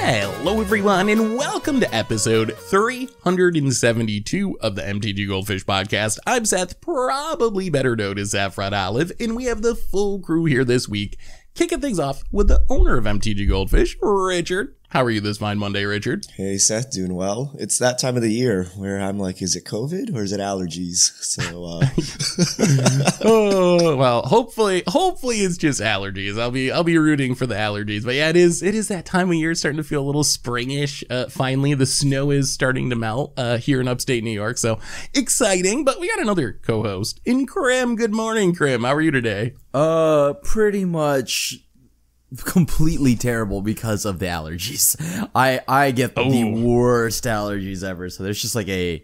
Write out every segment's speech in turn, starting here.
Hello everyone, and welcome to episode 372 of the MTG Goldfish podcast. I'm Seth, probably better known as Saffron Olive, and we have the full crew here this week, kicking things off with the owner of MTG Goldfish, Richard. How are you this fine Monday, Richard? Hey Seth, doing well. It's that time of the year where I'm like, is it COVID or is it allergies? So, oh well, hopefully it's just allergies. I'll be rooting for the allergies. But yeah, it is that time of year, starting to feel a little springish. Finally, the snow is starting to melt here in upstate New York, so exciting. But we got another co-host in Krim. Good morning, Krim. How are you today? Pretty much completely terrible because of the allergies. I get the worst allergies ever. So there's just like a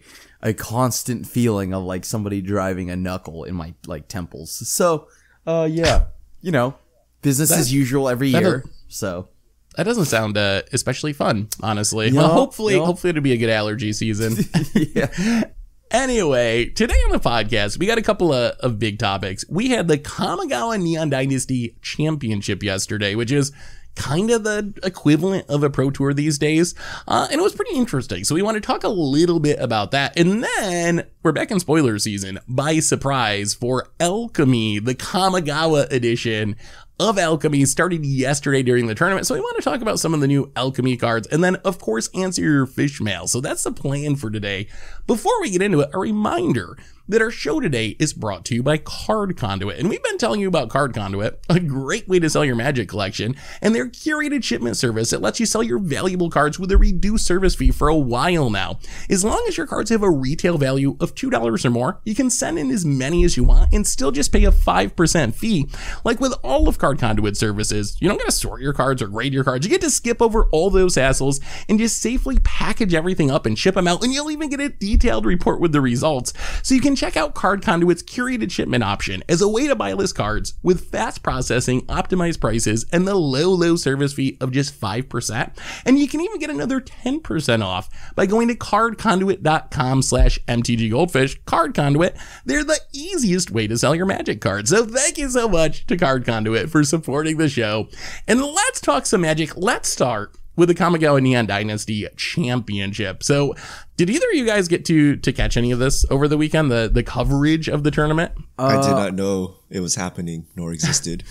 constant feeling of like somebody driving a knuckle in my like temples. So, yeah, you know, business as usual every year. So that doesn't sound especially fun, honestly. Well, hopefully it'll be a good allergy season. Yeah. Anyway, today on the podcast, we got a couple of big topics. We had the Kamigawa Nyan Dynasty Championship yesterday, which is kind of the equivalent of a pro tour these days. And it was pretty interesting. So we want to talk a little bit about that. And then we're back in spoiler season by surprise for Alchemy, the Kamigawa edition of Alchemy started yesterday during the tournament. So we want to talk about some of the new Alchemy cards and then, of course, answer your fish mail. So that's the plan for today. Before we get into it, a reminder that our show today is brought to you by Card Conduit. And we've been telling you about Card Conduit, a great way to sell your Magic collection, and their curated shipment service that lets you sell your valuable cards with a reduced service fee for a while now. As long as your cards have a retail value of $2 or more, you can send in as many as you want and still just pay a 5% fee. Like with all of Card Conduit services, you don't got to sort your cards or grade your cards. You get to skip over all those hassles and just safely package everything up and ship them out, and you'll even get a detailed report with the results. So you can check out Card Conduit's curated shipment option as a way to buy list cards with fast processing, optimized prices, and the low service fee of just 5%. And you can even get another 10% off by going to cardconduit.com/mtggoldfish. Card Conduit, they're the easiest way to sell your Magic cards. So thank you so much to Card Conduit for supporting the show. And let's talk some Magic. Let's start with the Kamigawa Nyan Dynasty Championship. So did either of you guys get to catch any of this over the weekend, the coverage of the tournament? I did not know it was happening nor existed.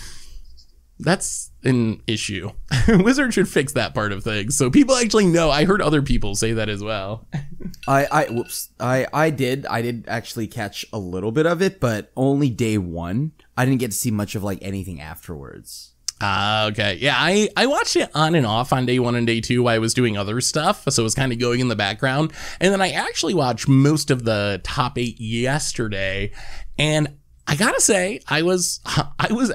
That's an issue. Wizard should fix that part of things so people actually know. I heard other people say that as well. I did actually catch a little bit of it, but only day one. I didn't get to see much of like anything afterwards. Okay. Yeah, I watched it on and off on day one and day two while I was doing other stuff, so it was kind of going in the background. And then I actually watched most of the top 8 yesterday, and I gotta say, I was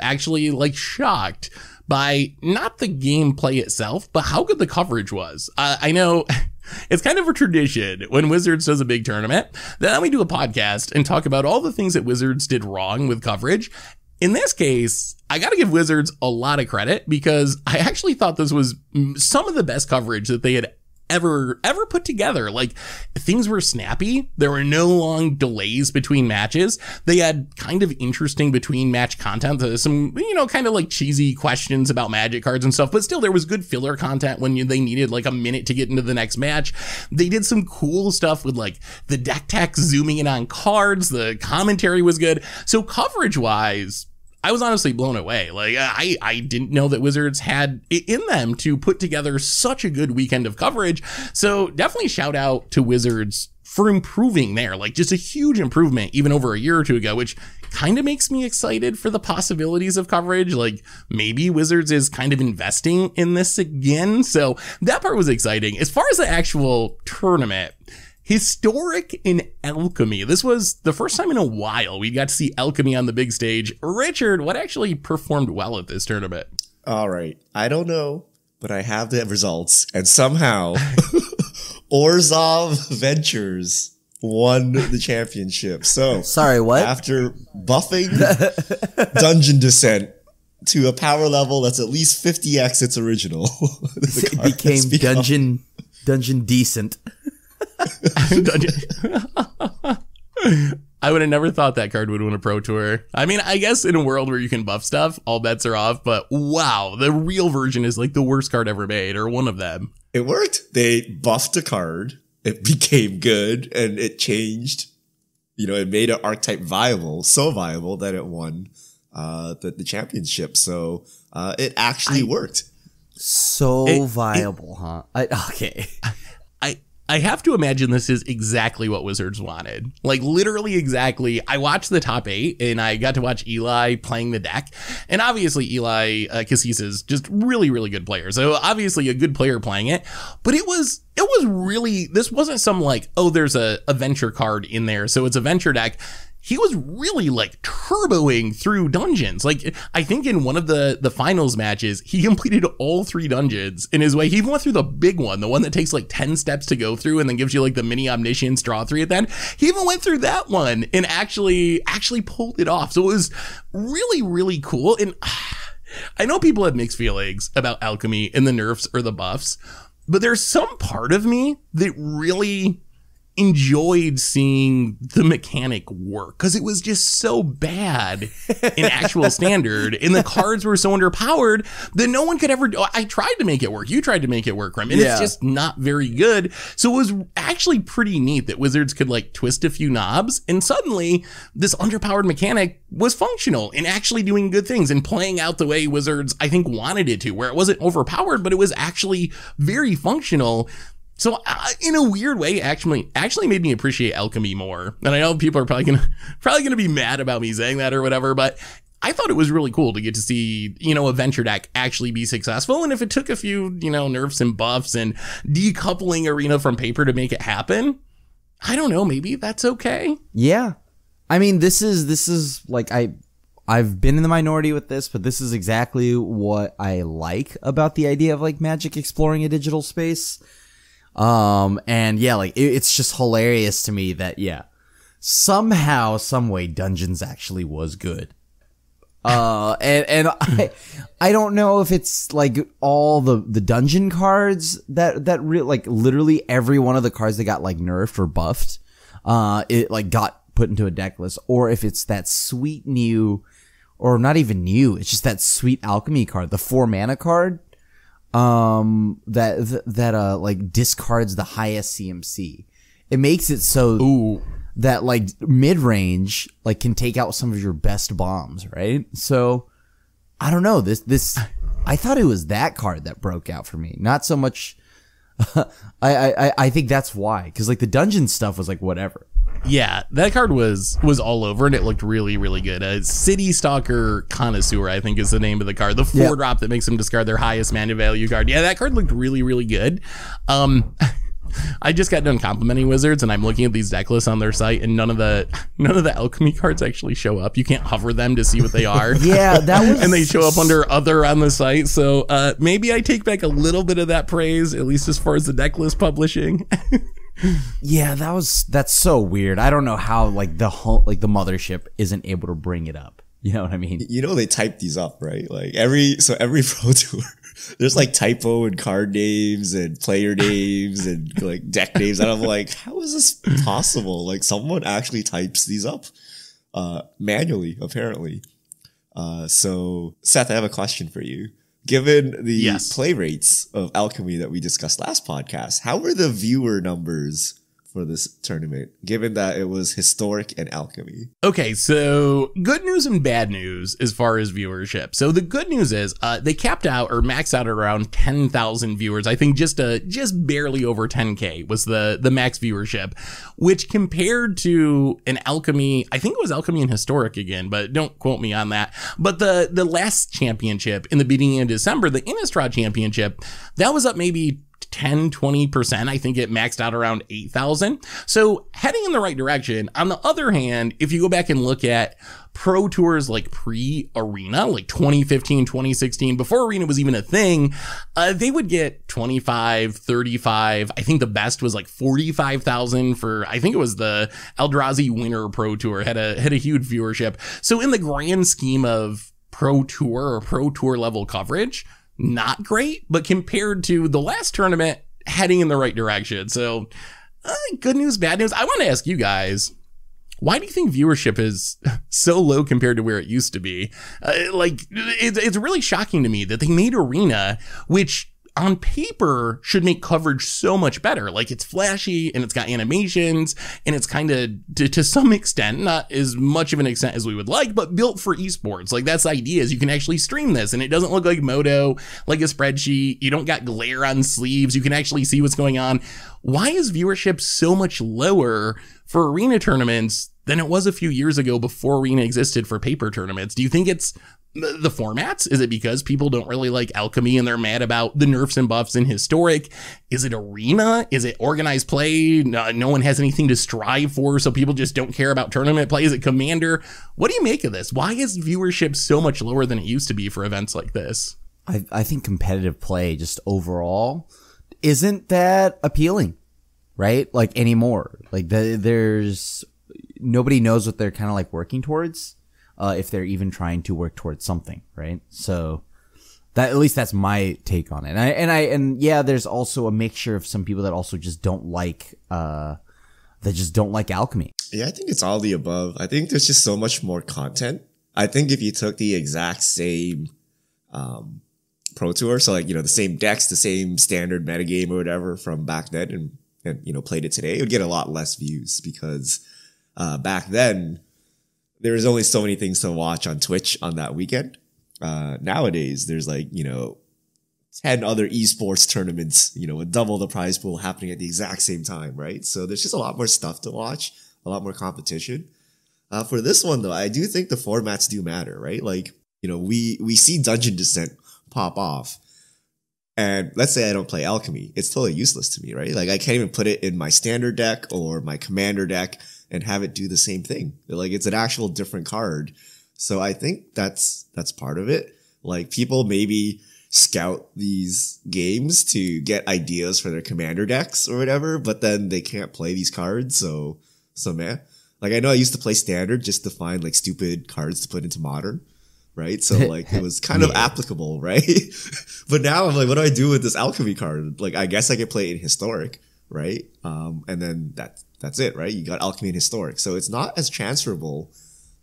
actually like shocked by not the gameplay itself, but how good the coverage was. I know it's kind of a tradition when Wizards does a big tournament, then we do a podcast and talk about all the things that Wizards did wrong with coverage. In this case, I got to give Wizards a lot of credit because I actually thought this was some of the best coverage that they had ever put together. Like, things were snappy. There were no long delays between matches. They had kind of interesting between match content. Some, kind of like cheesy questions about Magic cards and stuff, but still there was good filler content when they needed like a minute to get into the next match. They did some cool stuff with like the deck tech zooming in on cards. The commentary was good. So coverage wise, I was honestly blown away. Like, I didn't know that Wizards had it in them to put together such a good weekend of coverage. So definitely shout out to Wizards for improving there. Like, just a huge improvement even over a year or two ago, which kind of makes me excited for the possibilities of coverage. Like, maybe Wizards is kind of investing in this again. So that part was exciting. As far as the actual tournament, historic in Alchemy. This was the first time in a while we got to see Alchemy on the big stage. Richard, what actually performed well at this tournament? All right. I don't know, but I have the results. And somehow Orzhov Ventures won the championship. So sorry, what? After buffing Dungeon Descent to a power level that's at least 50x its original, it became Dungeon Decent. I would have never thought that card would win a Pro Tour. I mean, I guess in a world where you can buff stuff, all bets are off, but wow, the real version is like the worst card ever made, or one of them. It worked. They buffed a card. It became good and it changed. You know, it made an archetype viable, so viable that it won the championship. So it actually worked. So viable, huh? Okay. I have to imagine this is exactly what Wizards wanted. Like literally exactly. I watched the top 8 and I got to watch Eli playing the deck. And obviously Eli Cassis is just really, really good player. So obviously a good player playing it. But it was really, this wasn't some like, oh, there's a venture card in there, so it's a venture deck. He was really like turboing through dungeons. Like I think in one of the finals matches, he completed all 3 dungeons in his way. He even went through the big one, the one that takes like 10 steps to go through and then gives you like the mini omniscience draw 3 at the end. He even went through that one and actually pulled it off. So it was really, really cool. And I know people have mixed feelings about Alchemy and the nerfs or the buffs, but there's some part of me that really enjoyed seeing the mechanic work because it was just so bad in actual standard and the cards were so underpowered that no one could ever do. I tried to make it work. You tried to make it work, Rem, and it's just not very good. So it was actually pretty neat that Wizards could like twist a few knobs and suddenly this underpowered mechanic was functional and actually doing good things and playing out the way Wizards, I think, wanted it to, where it wasn't overpowered, but it was actually very functional. So in a weird way, actually made me appreciate Alchemy more. And I know people are probably gonna be mad about me saying that or whatever, but I thought it was really cool to get to see, you know, a venture deck actually be successful. And if it took a few, you know, nerfs and buffs and decoupling Arena from paper to make it happen, I don't know, maybe that's okay. Yeah. I mean, this is like, I've been in the minority with this, but this is exactly what I like about the idea of like Magic exploring a digital space. And yeah, like it's just hilarious to me that somehow, some way Dungeons actually was good. And I don't know if it's like all the dungeon cards that like literally every one of the cards that got like nerfed or buffed, it like got put into a deck list, or if it's that sweet new, or not even new, it's just that sweet Alchemy card, the 4 mana card. That like discards the highest CMC. It makes it so that like mid-range like can take out some of your best bombs, right? So I don't know, this I thought it was that card that broke out for me, not so much. I think that's why, because like the dungeon stuff was like whatever. Yeah, that card was all over and it looked really, really good. City Stalker Connoisseur, I think is the name of the card. The 4-drop that makes them discard their highest mana value card. Yeah, that card looked really, really good. I just got done complimenting Wizards and I'm looking at these deck lists on their site and none of the Alchemy cards actually show up. You can't hover them to see what they are. Yeah, that was and they show up under other on the site. So maybe I take back a little bit of that praise, at least as far as the deck list publishing. Yeah, that's so weird. I don't know how like the mothership isn't able to bring it up. You know what I mean? You know, they type these up, right? Like every Pro Tour, there's like typo and card names and player names and like deck names. And I'm like, how is this possible? Like someone actually types these up manually, apparently. So Seth, I have a question for you. Given the play rates of Alchemy that we discussed last podcast, how were the viewer numbers for this tournament, given that it was Historic and Alchemy? Okay, so good news and bad news as far as viewership. So the good news is they capped out or maxed out at around 10,000 viewers. I think just barely over 10K was the max viewership, which compared to an Alchemy, I think it was Alchemy and Historic again, but don't quote me on that. But the last championship in the beginning of December, the Innistrad Championship, that was up maybe 10-20%. I think it maxed out around 8,000. So heading in the right direction. On the other hand, if you go back and look at Pro Tours like pre-Arena, like 2015, 2016, before Arena was even a thing, they would get 25, 35. I think the best was like 45,000 for, I think it was the Eldrazi Winter Pro Tour, had a huge viewership. So in the grand scheme of Pro Tour or Pro Tour level coverage, not great, but compared to the last tournament, heading in the right direction. So good news, bad news. I want to ask you guys, why do you think viewership is so low compared to where it used to be? It's really shocking to me that they made Arena, which on paper should make coverage so much better. Like, it's flashy and it's got animations and it's kind of to some extent, not as much of an extent as we would like, but built for esports. Like, that's the idea, is you can actually stream this and it doesn't look like Moto, like a spreadsheet. You don't got glare on sleeves. You can actually see what's going on. Why is viewership so much lower for arena tournaments than it was a few years ago before arena existed for paper tournaments? Do you think it's the formats? Is it because people don't really like Alchemy and they're mad about the nerfs and buffs in Historic? Is it arena? Is it organized play? No one has anything to strive for, so people just don't care about tournament play? Is it Commander? What do you make of this? Why is viewership so much lower than it used to be for events like this? I think competitive play just overall isn't that appealing, right? Like, anymore. Like, there's nobody knows what they're kind of like working towards, if they're even trying to work towards something, right? So that, at least that's my take on it. And yeah, there's also a mixture of some people that also just don't like Alchemy. Yeah, I think it's all the above. I think there's just so much more content. I think if you took the exact same Pro Tour, so like, the same decks, the same standard metagame or whatever from back then and played it today, it would get a lot less views because back then there was only so many things to watch on Twitch on that weekend. Nowadays there's like, 10 other esports tournaments, with double the prize pool happening at the exact same time, right? So there's just a lot more stuff to watch, a lot more competition. For this one though, I do think the formats do matter, right? Like, we see Dungeon Descent pop off, and let's say I don't play Alchemy, it's totally useless to me, right? Like, I can't even put it in my standard deck or my commander deck and have it do the same thing. Like, it's an actual different card. So I think that's part of it. Like, people maybe scout these games to get ideas for their commander decks or whatever, but then they can't play these cards. So man, like, I know I used to play standard just to find like stupid cards to put into modern, right? So like, it was kind of applicable, right? But now I'm like, what do I do with this Alchemy card? Like, I guess I could play it in Historic, right? And then that's it, right? You got Alchemy and Historic. So it's not as transferable.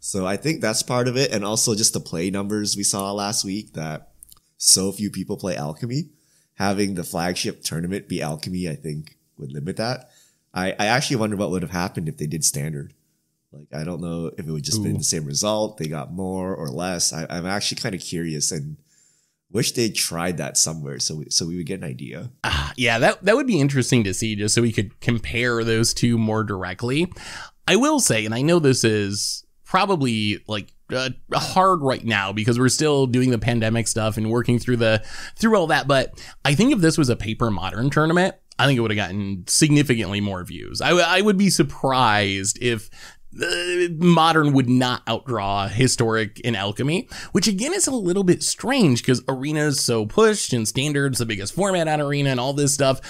So I think that's part of it. And also just the play numbers we saw last week, that so few people play Alchemy. Having the flagship tournament be Alchemy, I think would limit that. I actually wonder what would have happened if they did standard. Like, I don't know if it would just been the same result. They got more or less. I'm actually kind of curious and wish they tried that somewhere so we would get an idea. Yeah, that would be interesting to see, just so we could compare those two more directly. I will say, and I know this is probably like hard right now because we're still doing the pandemic stuff and working through all that, but I think if this was a paper modern tournament, I think it would have gotten significantly more views. I would be surprised if modern would not outdraw Historic and Alchemy, which again is a little bit strange because arena is so pushed and standard's the biggest format on arena and all this stuff.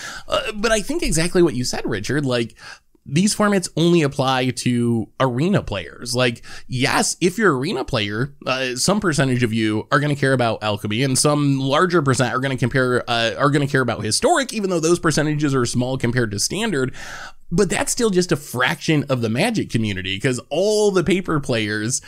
But I think exactly what you said, Richard, like, these formats only apply to arena players. Like, yes, if you're an arena player, some percentage of you are going to care about Alchemy, and some larger percent are going to care about Historic, even though those percentages are small compared to standard. But that's still just a fraction of the Magic community, because all the paper players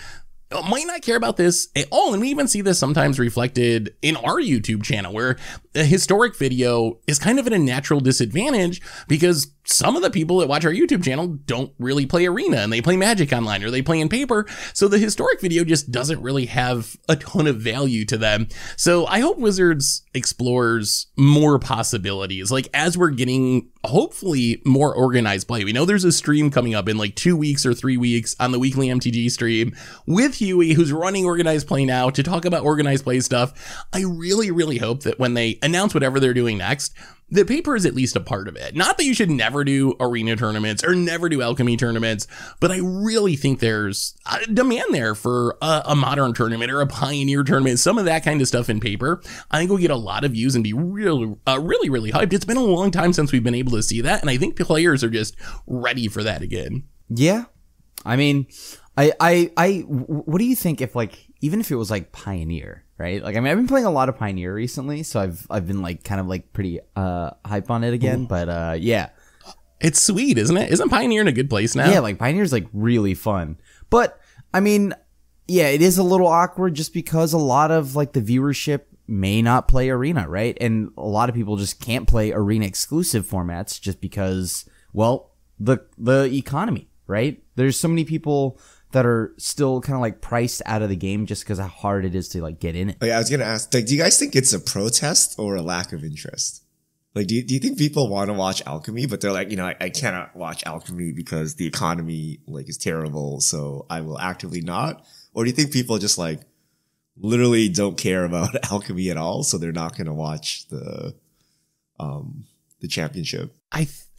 might not care about this at all. And we even see this sometimes reflected in our YouTube channel, where a Historic video is kind of at a natural disadvantage because some of the people that watch our YouTube channel don't really play arena and they play Magic online or they play in paper. So the Historic video just doesn't really have a ton of value to them. So I hope Wizards explores more possibilities, like as we're getting hopefully more organized play. We know there's a stream coming up in like 2 weeks or 3 weeks on the weekly MTG stream with Huey, who's running organized play now, to talk about organized play stuff. I really, really hope that when they announce whatever they're doing next, the paper is at least a part of it. Not that you should never do arena tournaments or never do Alchemy tournaments, but I really think there's a demand there for a modern tournament or a pioneer tournament, some of that kind of stuff in paper. I think we'll get a lot of views and be really, really hyped. It's been a long time since we've been able to see that, and I think players are just ready for that again. Yeah. I mean, what do you think if, like, even if it was like Pioneer, right? Like, I mean, I've been playing a lot of Pioneer recently, so I've been like kind of like pretty hype on it again. Ooh. But yeah, it's sweet, isn't it? Isn't Pioneer in a good place now? Yeah, like Pioneer's like really fun. But I mean, yeah, it is a little awkward just because a lot of like the viewership may not play Arena, right? And a lot of people just can't play Arena exclusive formats just because, well, the economy, right? There's so many people that are still kind of like priced out of the game just because how hard it is to like get in it. Oh, yeah, I was gonna ask, like, do you guys think it's a protest or a lack of interest? Like, do you think people want to watch Alchemy, but they're like, I cannot watch Alchemy because the economy like is terrible, so I will actively not? Or do you think people just like literally don't care about Alchemy at all, so they're not gonna watch the championship?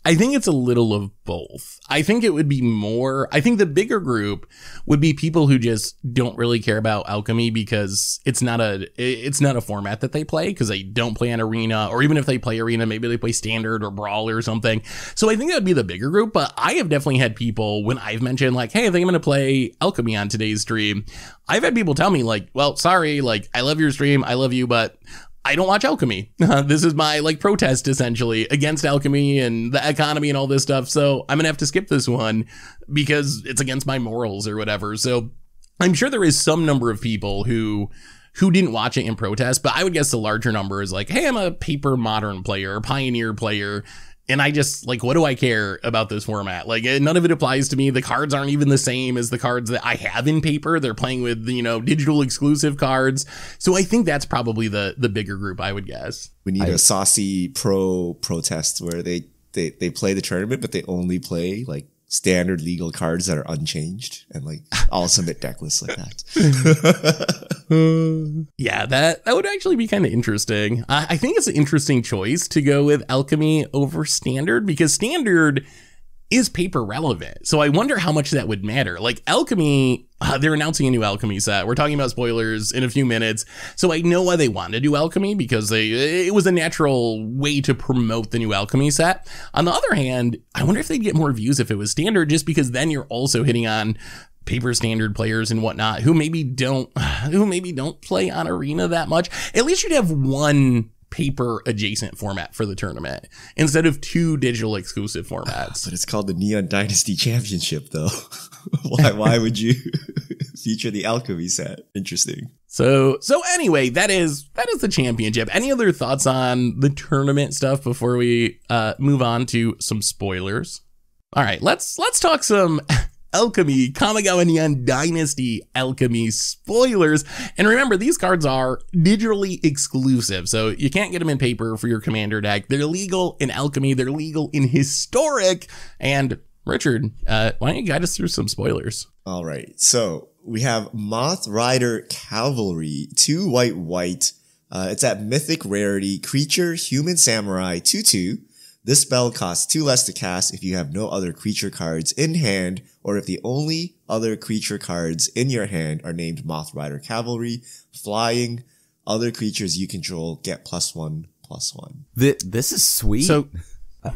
I think it's a little of both. I think it would be I think the bigger group would be people who just don't really care about Alchemy because it's not a format that they play, because they don't play an Arena, or even if they play Arena, maybe they play Standard or Brawl or something. So I think that would be the bigger group, but I have definitely had people, when I've mentioned like, hey, I think I'm going to play Alchemy on today's stream, I've had people tell me like, well, sorry, like, I love your stream, I love you, but I don't watch Alchemy. This is my like protest essentially against Alchemy and the economy and all this stuff. So I'm gonna have to skip this one because it's against my morals or whatever. So I'm sure there is some number of people who didn't watch it in protest, but I would guess the larger number is like, hey, I'm a paper modern player, Pioneer player, and I just like, what do I care about this format? Like, none of it applies to me. The cards aren't even the same as the cards that I have in paper. They're playing with, digital exclusive cards. So I think that's probably the bigger group, I would guess. We need a saucy pro protest where they play the tournament, but they only play like standard legal cards that are unchanged, and like all submit deck lists like that. Yeah, that would actually be kind of interesting. I think it's an interesting choice to go with Alchemy over Standard, because Standard is paper relevant. So I wonder how much that would matter. Like Alchemy, they're announcing a new Alchemy set. We're talking about spoilers in a few minutes. So I know why they want to do Alchemy, because it was a natural way to promote the new Alchemy set. On the other hand, I wonder if they'd get more views if it was Standard, just because then you're also hitting on paper Standard players and whatnot who maybe don't play on Arena that much. At least you'd have one paper adjacent format for the tournament instead of two digital exclusive formats. But it's called the Nyan Dynasty Championship, though. Why would you feature the Alchemy set? Interesting. So anyway, that is the championship. Any other thoughts on the tournament stuff before we move on to some spoilers? All right, let's talk some Alchemy, Kamigawa Nyan Dynasty Alchemy spoilers. And remember, these cards are digitally exclusive, so you can't get them in paper for your commander deck. They're legal in Alchemy, they're legal in Historic. And Richard, why don't you guide us through some spoilers? All right, so we have Moth Rider Cavalry, 2 white. It's at Mythic Rarity, creature, human samurai, 2/2. This spell costs 2 less to cast if you have no other creature cards in hand, or if the only other creature cards in your hand are named Moth Rider Cavalry. Flying, other creatures you control get +1/+1. This is sweet. So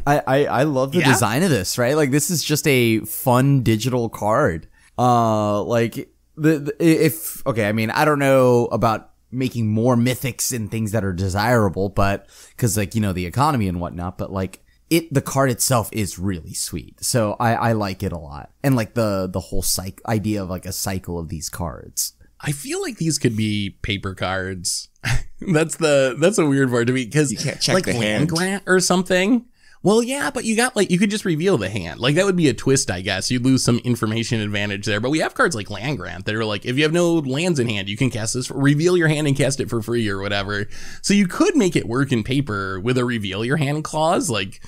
I love the Yeah. design of this, right? Like, this is just a fun digital card. Like I mean, I don't know about making more mythics and things that are desirable, but because like, the economy and whatnot, but like the card itself is really sweet. So I like it a lot. And like the whole idea of like a cycle of these cards. I feel like these could be paper cards. That's a weird part to me, because You can't check like the land hand. grant or something. Well, yeah, but you could just reveal the hand. Like, that would be a twist, I guess. You'd lose some information advantage there. But we have cards like Land Grant that are like, if you have no lands in hand, you can cast this, reveal your hand and cast it for free or whatever. So you could make it work in paper with a reveal your hand clause. Like,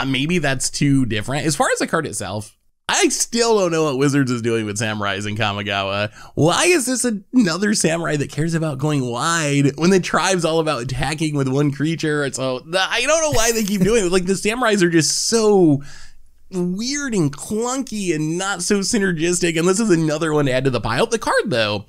maybe that's too different. As far as the card itself, I still don't know what Wizards is doing with samurais in Kamigawa. Why is this another samurai that cares about going wide when the tribe's all about attacking with one creature? So I don't know why they keep doing it. Like, the samurais are just so weird and clunky and not so synergistic. And this is another one to add to the pile. The card, though,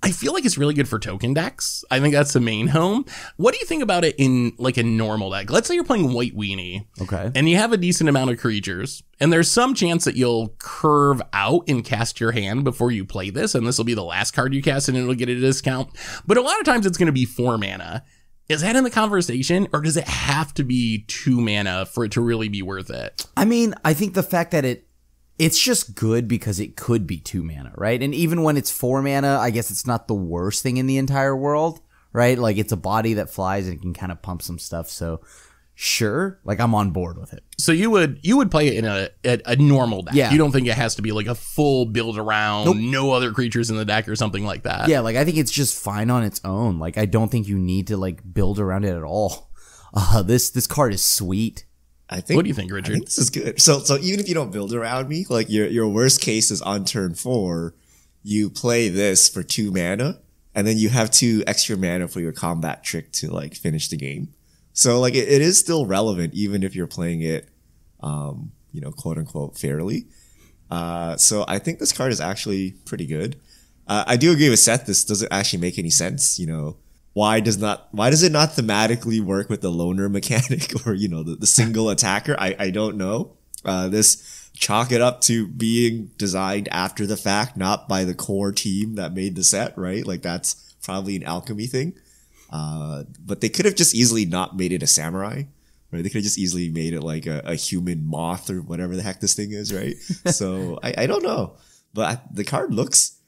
I feel like it's really good for token decks. I think that's the main home. What do you think about it in like a normal deck? Let's say you're playing White Weenie. Okay. And you have a decent amount of creatures, and there's some chance that you'll curve out and cast your hand before you play this, and this will be the last card you cast and it'll get a discount. But a lot of times it's going to be 4 mana. Is that in the conversation, or does it have to be 2 mana for it to really be worth it? I mean, I think the fact that it's just good because it could be 2 mana, right? And even when it's 4 mana, I guess it's not the worst thing in the entire world, right? Like it's a body that flies and it can kind of pump some stuff. So sure, like I'm on board with it. So you would play it in a normal deck. Yeah. You don't think it has to be like a full build around, Nope. no other creatures in the deck or something like that. Yeah, like I think it's just fine on its own. Like I don't think you need to like build around it at all. This card is sweet. I think. What do you think, Richard? I think this is good. So even if you don't build around me, like your worst case is on turn 4, you play this for 2 mana, and then you have 2 extra mana for your combat trick to like finish the game. So like it is still relevant even if you're playing it, quote unquote fairly. So I think this card is actually pretty good. I do agree with Seth. This doesn't actually make any sense. Why does it not thematically work with the loner mechanic or, the single attacker? I don't know. This chalk it up to being designed after the fact, not by the core team that made the set, right? Like that's probably an Alchemy thing. But they could have just easily not made it a samurai, right? They could have just easily made it like a human moth or whatever the heck this thing is, right? So I don't know, but the card looks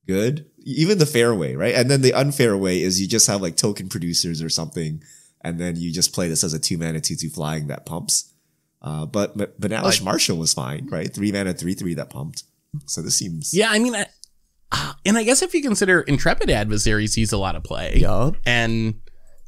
good. Even the fair way, right? And then the unfair way is you just have like token producers or something, and then you just play this as a 2 mana 2/2 flying that pumps. But Banalish Marshall was fine, right? 3 mana 3/3 that pumped. So this seems Yeah, I mean, and I guess if you consider Intrepid Adversary sees a lot of play. Yup. And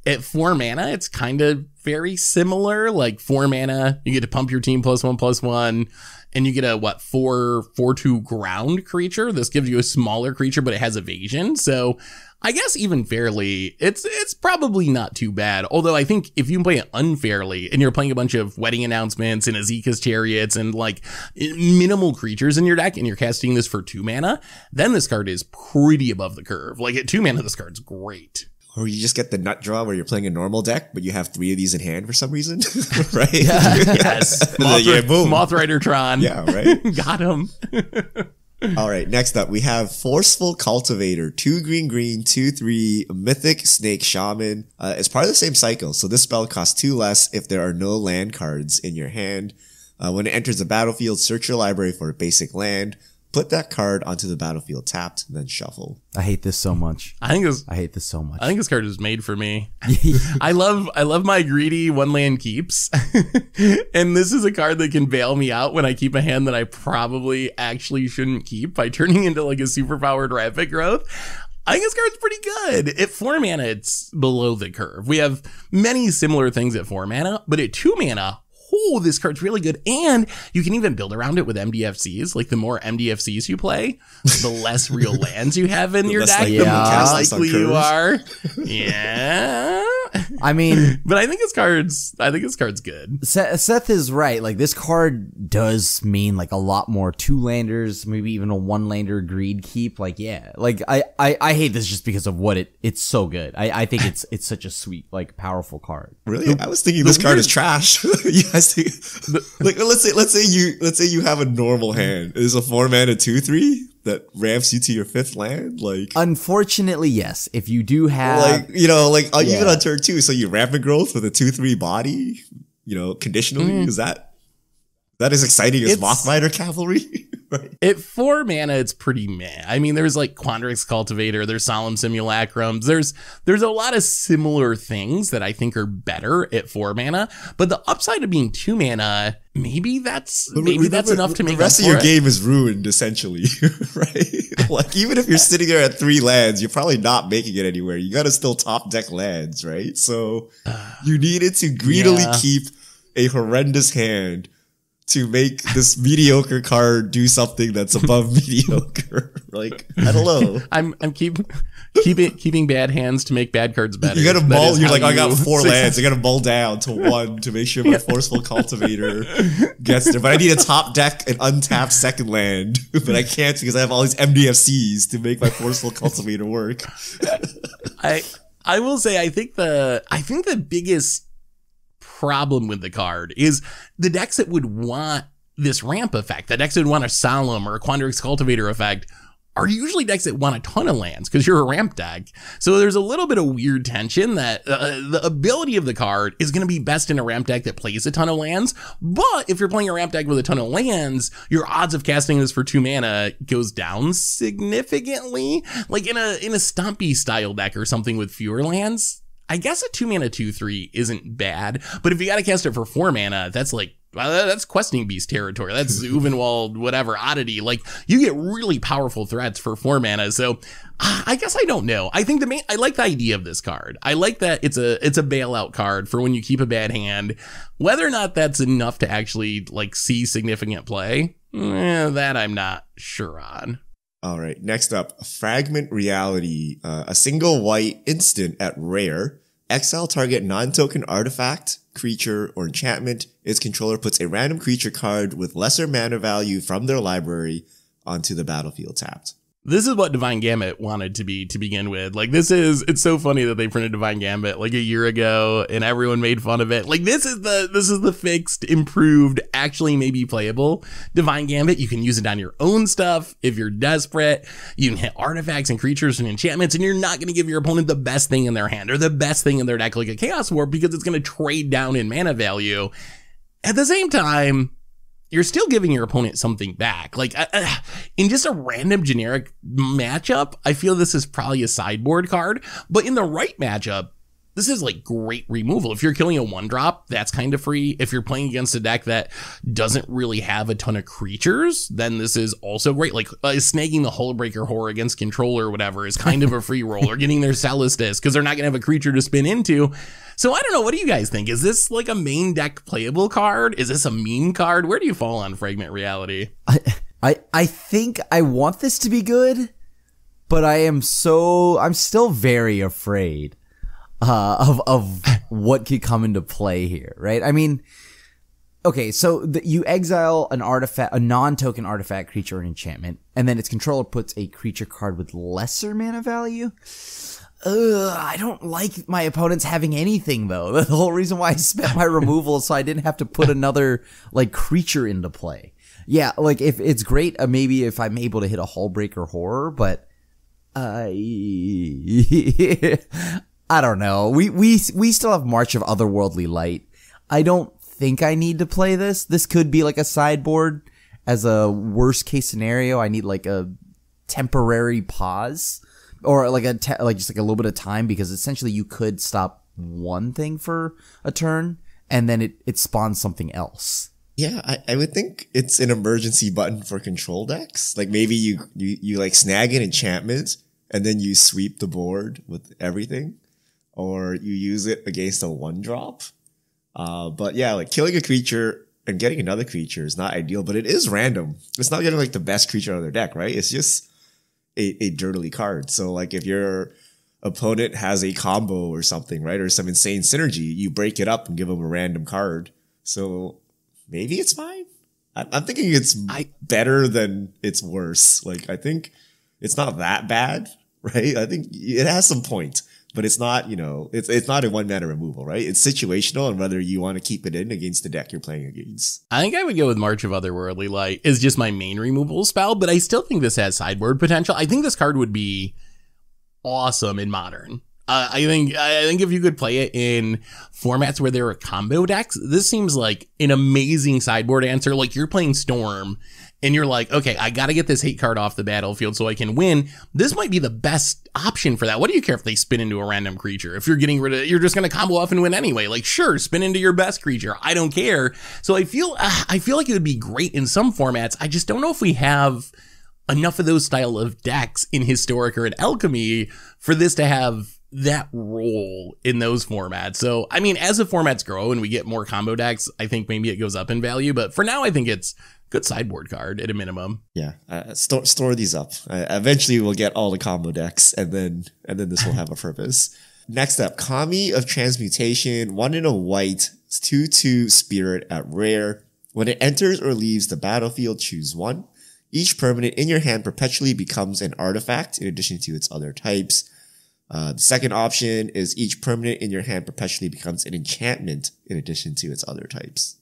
at 4 mana, it's kind of very similar. Like 4 mana, you get to pump your team +1/+1, and you get a 4/2 ground creature. This gives you a smaller creature, but it has evasion. So I guess even fairly, it's probably not too bad. Although I think if you play it unfairly and you're playing a bunch of Wedding Announcements and Azeka's Chariots and like minimal creatures in your deck and you're casting this for 2 mana, then this card is pretty above the curve. Like at 2 mana, this card's great. Or you just get the nut draw where you're playing a normal deck, but you have 3 of these in hand for some reason, right? Yes. Moth Rider Tron. Yeah, right? Got him. All right, next up, we have Forceful Cultivator, 2 green, 2/3, Mythic Snake Shaman. It's part of the same cycle, so this spell costs 2 less if there are no land cards in your hand. When it enters the battlefield, search your library for a basic land, put that card onto the battlefield tapped, and then shuffle. I hate this so much. I hate this so much. think this card is made for me. I love my greedy 1 land keeps. And this is a card that can bail me out when I keep a hand that I probably actually shouldn't keep by turning into like a super powered rapid growth. I think this card's pretty good. At 4 mana, it's below the curve. We have many similar things at 4 mana, but at 2 mana, this card's really good. And you can even build around it with MDFCs. Like the more MDFCs you play, the less real lands you have in your deck, the more likely you are. Yeah. I mean, but I think this card's good. Seth is right. Like this card does mean like a lot more 2-landers, maybe even a 1-lander greed keep. Like, yeah, like I hate this just because of what it's so good. I think it's such a sweet, like powerful card. Really? I was thinking this card is trash. You guys think, like, let's say you have a normal hand. It is a 4 mana 2/3 that ramps you to your 5th land. Like, unfortunately, yes. If you do have, even on turn 2, so you ramp and growth with a 2/3 body, conditionally, is that as exciting as Moth Rider Cavalry? Right. At 4 mana, it's pretty meh. I mean, there's like Quandrix Cultivator, there's Solemn Simulacrums, there's a lot of similar things that I think are better at 4 mana, but the upside of being 2 mana, maybe that's enough to make the rest up of your for it. game is ruined essentially, right? Like even if you're sitting there at 3 lands, you're probably not making it anywhere. You got to still top deck lands, right? So you needed to greedily keep a horrendous hand to make this mediocre card do something that's above mediocre. Like, I don't know. I'm keeping bad hands to make bad cards better. You gotta mull. You're like, I got 4 lands. I gotta mull down to 1 to make sure my Forceful Cultivator gets there. But I need a top deck and untapped 2nd land. But I can't because I have all these MDFCs to make my Forceful Cultivator work. I will say, I think the biggest problem with the card is the decks that would want this ramp effect, the decks that would want a Solemn or a Quandrix Cultivator effect, are usually decks that want a ton of lands because you're a ramp deck. So there's a little bit of weird tension that the ability of the card is going to be best in a ramp deck that plays a ton of lands. But if you're playing a ramp deck with a ton of lands, your odds of casting this for 2 mana goes down significantly. Like in a Stompy style deck or something with fewer lands, I guess a 2 mana 2/3 isn't bad. But if you got to cast it for 4 mana, that's like, that's Questing Beast territory. That's Uvenwald, whatever, oddity. Like, you get really powerful threats for 4 mana. So I guess I don't know. I think I like the idea of this card. I like that it's a bailout card for when you keep a bad hand. Whether or not that's enough to actually like see significant play, that I'm not sure on. All right, next up, Fragment Reality. A single white instant at rare. Exile target non-token artifact, creature, or enchantment. Its controller puts a random creature card with lesser mana value from their library onto the battlefield tapped. This is what Divine Gambit wanted to be to begin with. Like, it's so funny that they printed Divine Gambit like a year ago and everyone made fun of it. Like, this is the fixed, improved, actually maybe playable Divine Gambit. You can use it on your own stuff if you're desperate. You can hit artifacts and creatures and enchantments, and you're not going to give your opponent the best thing in their hand or the best thing in their deck like a Chaos Warp because it's going to trade down in mana value. At the same time, you're still giving your opponent something back. Like, in just a random generic matchup, I feel this is probably a sideboard card, but in the right matchup, this is like great removal. If you're killing a 1-drop, that's kind of free. If you're playing against a deck that doesn't really have a ton of creatures, then this is also great. Like snagging the Hullbreaker Horror against controller or whatever is kind of a free roll, or getting their Celestis because they're not going to have a creature to spin into. So I don't know. What do you guys think? Is this like a main deck playable card? Is this a meme card? Where do you fall on Fragment Reality? I think I want this to be good, but I'm still very afraid of what could come into play here, right? I mean, okay, so you exile an artifact, a non-token artifact, creature, or enchantment, and then its controller puts a creature card with lesser mana value. I don't like my opponents having anything, though. The whole reason why I spent my removal is so I didn't have to put another like creature into play. Yeah, like if it's great, maybe if I'm able to hit a Hullbreaker Horror, but I don't know. We still have March of Otherworldly Light. I don't think I need to play this. This could be like a sideboard as a worst case scenario. I need like a temporary pause or like just like a little bit of time, because essentially you could stop one thing for a turn and then it spawns something else. Yeah, I would think it's an emergency button for control decks. Like maybe you like snag an enchantment and then you sweep the board with everything. Or you use it against a 1-drop. But yeah, like killing a creature and getting another creature is not ideal, but it is random. It's not getting like the best creature out of their deck, right? It's just a dirtily card. So like if your opponent has a combo or something, right? Or some insane synergy, you break it up and give them a random card. So maybe it's fine. I'm thinking it's better than it's worse. Like I think it's not that bad, right? I think it has some point. But it's not, it's not a 1-mana removal, right? It's situational and whether you want to keep it in against the deck you're playing against. I think I would go with March of Otherworldly Light is just my main removal spell, but I still think this has sideboard potential. I think this card would be awesome in Modern. I think if you could play it in formats where there are combo decks, this seems like an amazing sideboard answer. Like you're playing Storm and you're like, okay, I got to get this hate card off the battlefield so I can win. This might be the best option for that. What do you care if they spin into a random creature? If you're getting rid of, you're just going to combo off and win anyway. Like, sure, spin into your best creature. I don't care. So I feel like it would be great in some formats. I just don't know if we have enough of those style of decks in Historic or in Alchemy for this to have that role in those formats. So, I mean, as the formats grow and we get more combo decks, I think maybe it goes up in value. But for now, I think it's good sideboard card at a minimum. Yeah, store these up. Eventually, we'll get all the combo decks, and then this will have a purpose. Next up, Kami of Transmutation, 1 in a white, 2/2 spirit at rare. When it enters or leaves the battlefield, choose 1. Each permanent in your hand perpetually becomes an artifact in addition to its other types. The second option is each permanent in your hand perpetually becomes an enchantment in addition to its other types.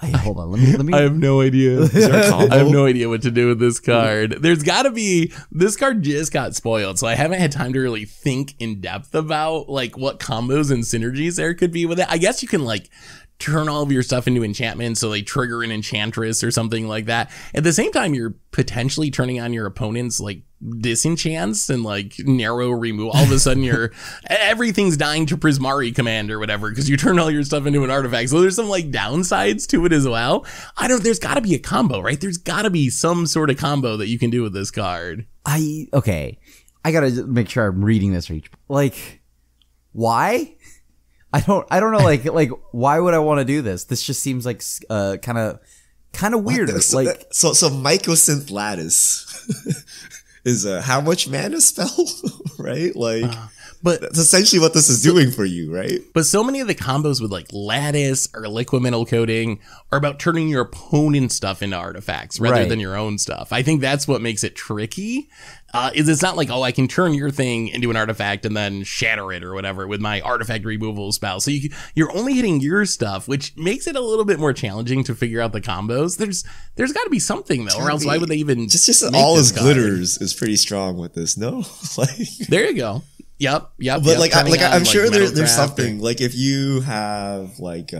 Hey, hold on. Let me. I have no idea. Is there a combo? I have no idea what to do with this card. There's got to be, this card just got spoiled, so I haven't had time to really think in depth about like what combos and synergies there could be with it. I guess you can like turn all of your stuff into enchantments so they trigger an enchantress or something like that. At the same time, you're potentially turning on your opponent's like disenchants and like narrow remove. All of a sudden everything's dying to Prismari command or whatever because you turn all your stuff into an artifact. So there's some like downsides to it as well. There's got to be a combo, right? There's got to be some sort of combo that you can do with this card. Okay. I gotta make sure I'm reading this right. Like, why? I don't know. Like, why would I want to do this? This just seems like kind of weird. So Mycosynth Lattice is a how much mana spell, right? Like, but that's essentially what this is doing for you, right? But so many of the combos with like Lattice or Liquid Metal Coating are about turning your opponent's stuff into artifacts rather than your own stuff. I think that's what makes it tricky. Is it's not like, oh, I can turn your thing into an artifact and then shatter it or whatever with my artifact removal spell. So you're only hitting your stuff, which makes it a little bit more challenging to figure out the combos. There's got to be something though, or else why would they even just all his glitters is pretty strong with this? No, like there you go. Yep. But I'm sure there's something like if you have like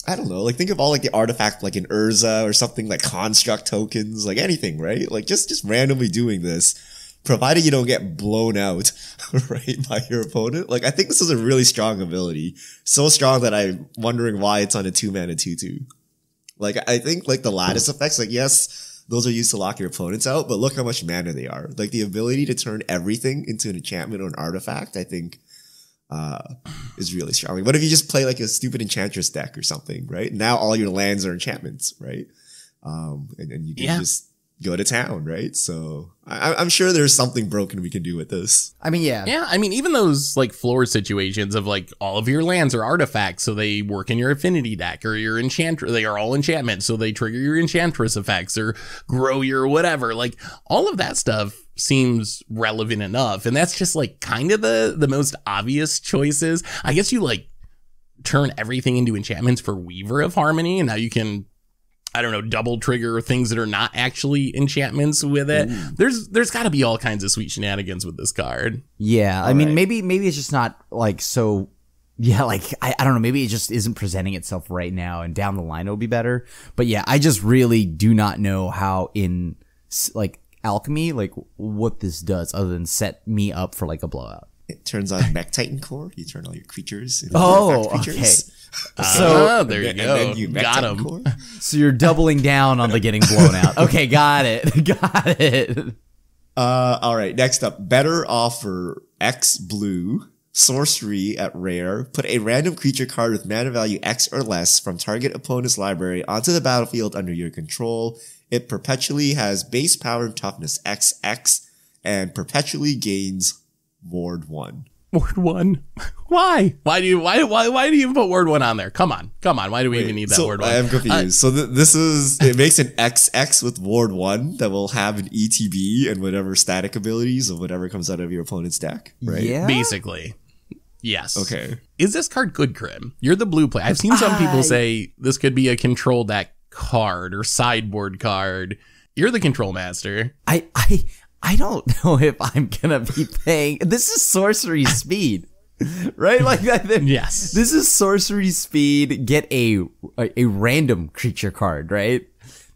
I don't know, like think of all like the artifact like an Urza or something like construct tokens, like anything, right? Like just randomly doing this, provided you don't get blown out, right, by your opponent. Like I think this is a really strong ability. So strong that I'm wondering why it's on a 2-mana 2/2. Like I think like the lattice effects, like yes, those are used to lock your opponents out, but look how much mana they are. Like the ability to turn everything into an enchantment or an artifact, I think is really strong. What if you just play like a stupid enchantress deck or something, right? Now all your lands are enchantments, right? And you can just go to town, right? So I'm sure there's something broken we can do with this. I mean, yeah. I mean, even those like floor situations of like all of your lands are artifacts, so they work in your affinity deck, or your enchantress, they are all enchantments, so they trigger your enchantress effects or grow your whatever. Like all of that stuff seems relevant enough, and that's just like kind of the most obvious choices. I guess you like turn everything into enchantments for Weaver of Harmony, and now you can, I don't know, double trigger things that are not actually enchantments with it. Ooh. There's got to be all kinds of sweet shenanigans with this card. Yeah, I mean, maybe it's just not like so. Yeah, like I don't know, maybe it just isn't presenting itself right now, and down the line it'll be better. But yeah, I just really do not know how in like Alchemy, like what this does other than set me up for like a blowout. It turns on Mech Titan Core. You turn all your creatures into creatures. Okay. So there you go. And you got him. So you're doubling down on the getting blown out. Okay, got it. All right. Next up, better offer X blue sorcery at rare. Put a random creature card with mana value X or less from target opponent's library onto the battlefield under your control. It perpetually has base power and toughness XX and perpetually gains Ward 1. Ward 1? Why? Why do you even put Ward 1 on there? Come on. Why do we even need that Ward 1? I am confused. So this is, it makes an XX with Ward 1 that will have an ETB and whatever static abilities of whatever comes out of your opponent's deck, right? Yeah. Basically. Yes. Okay. Is this card good, Krim? You're the blue player. I've seen some people say this could be a control deck card or sideboard card. You're the control master. I don't know if I'm gonna be paying. This is sorcery speed, right? Like yes, this is sorcery speed. Get a random creature card, right?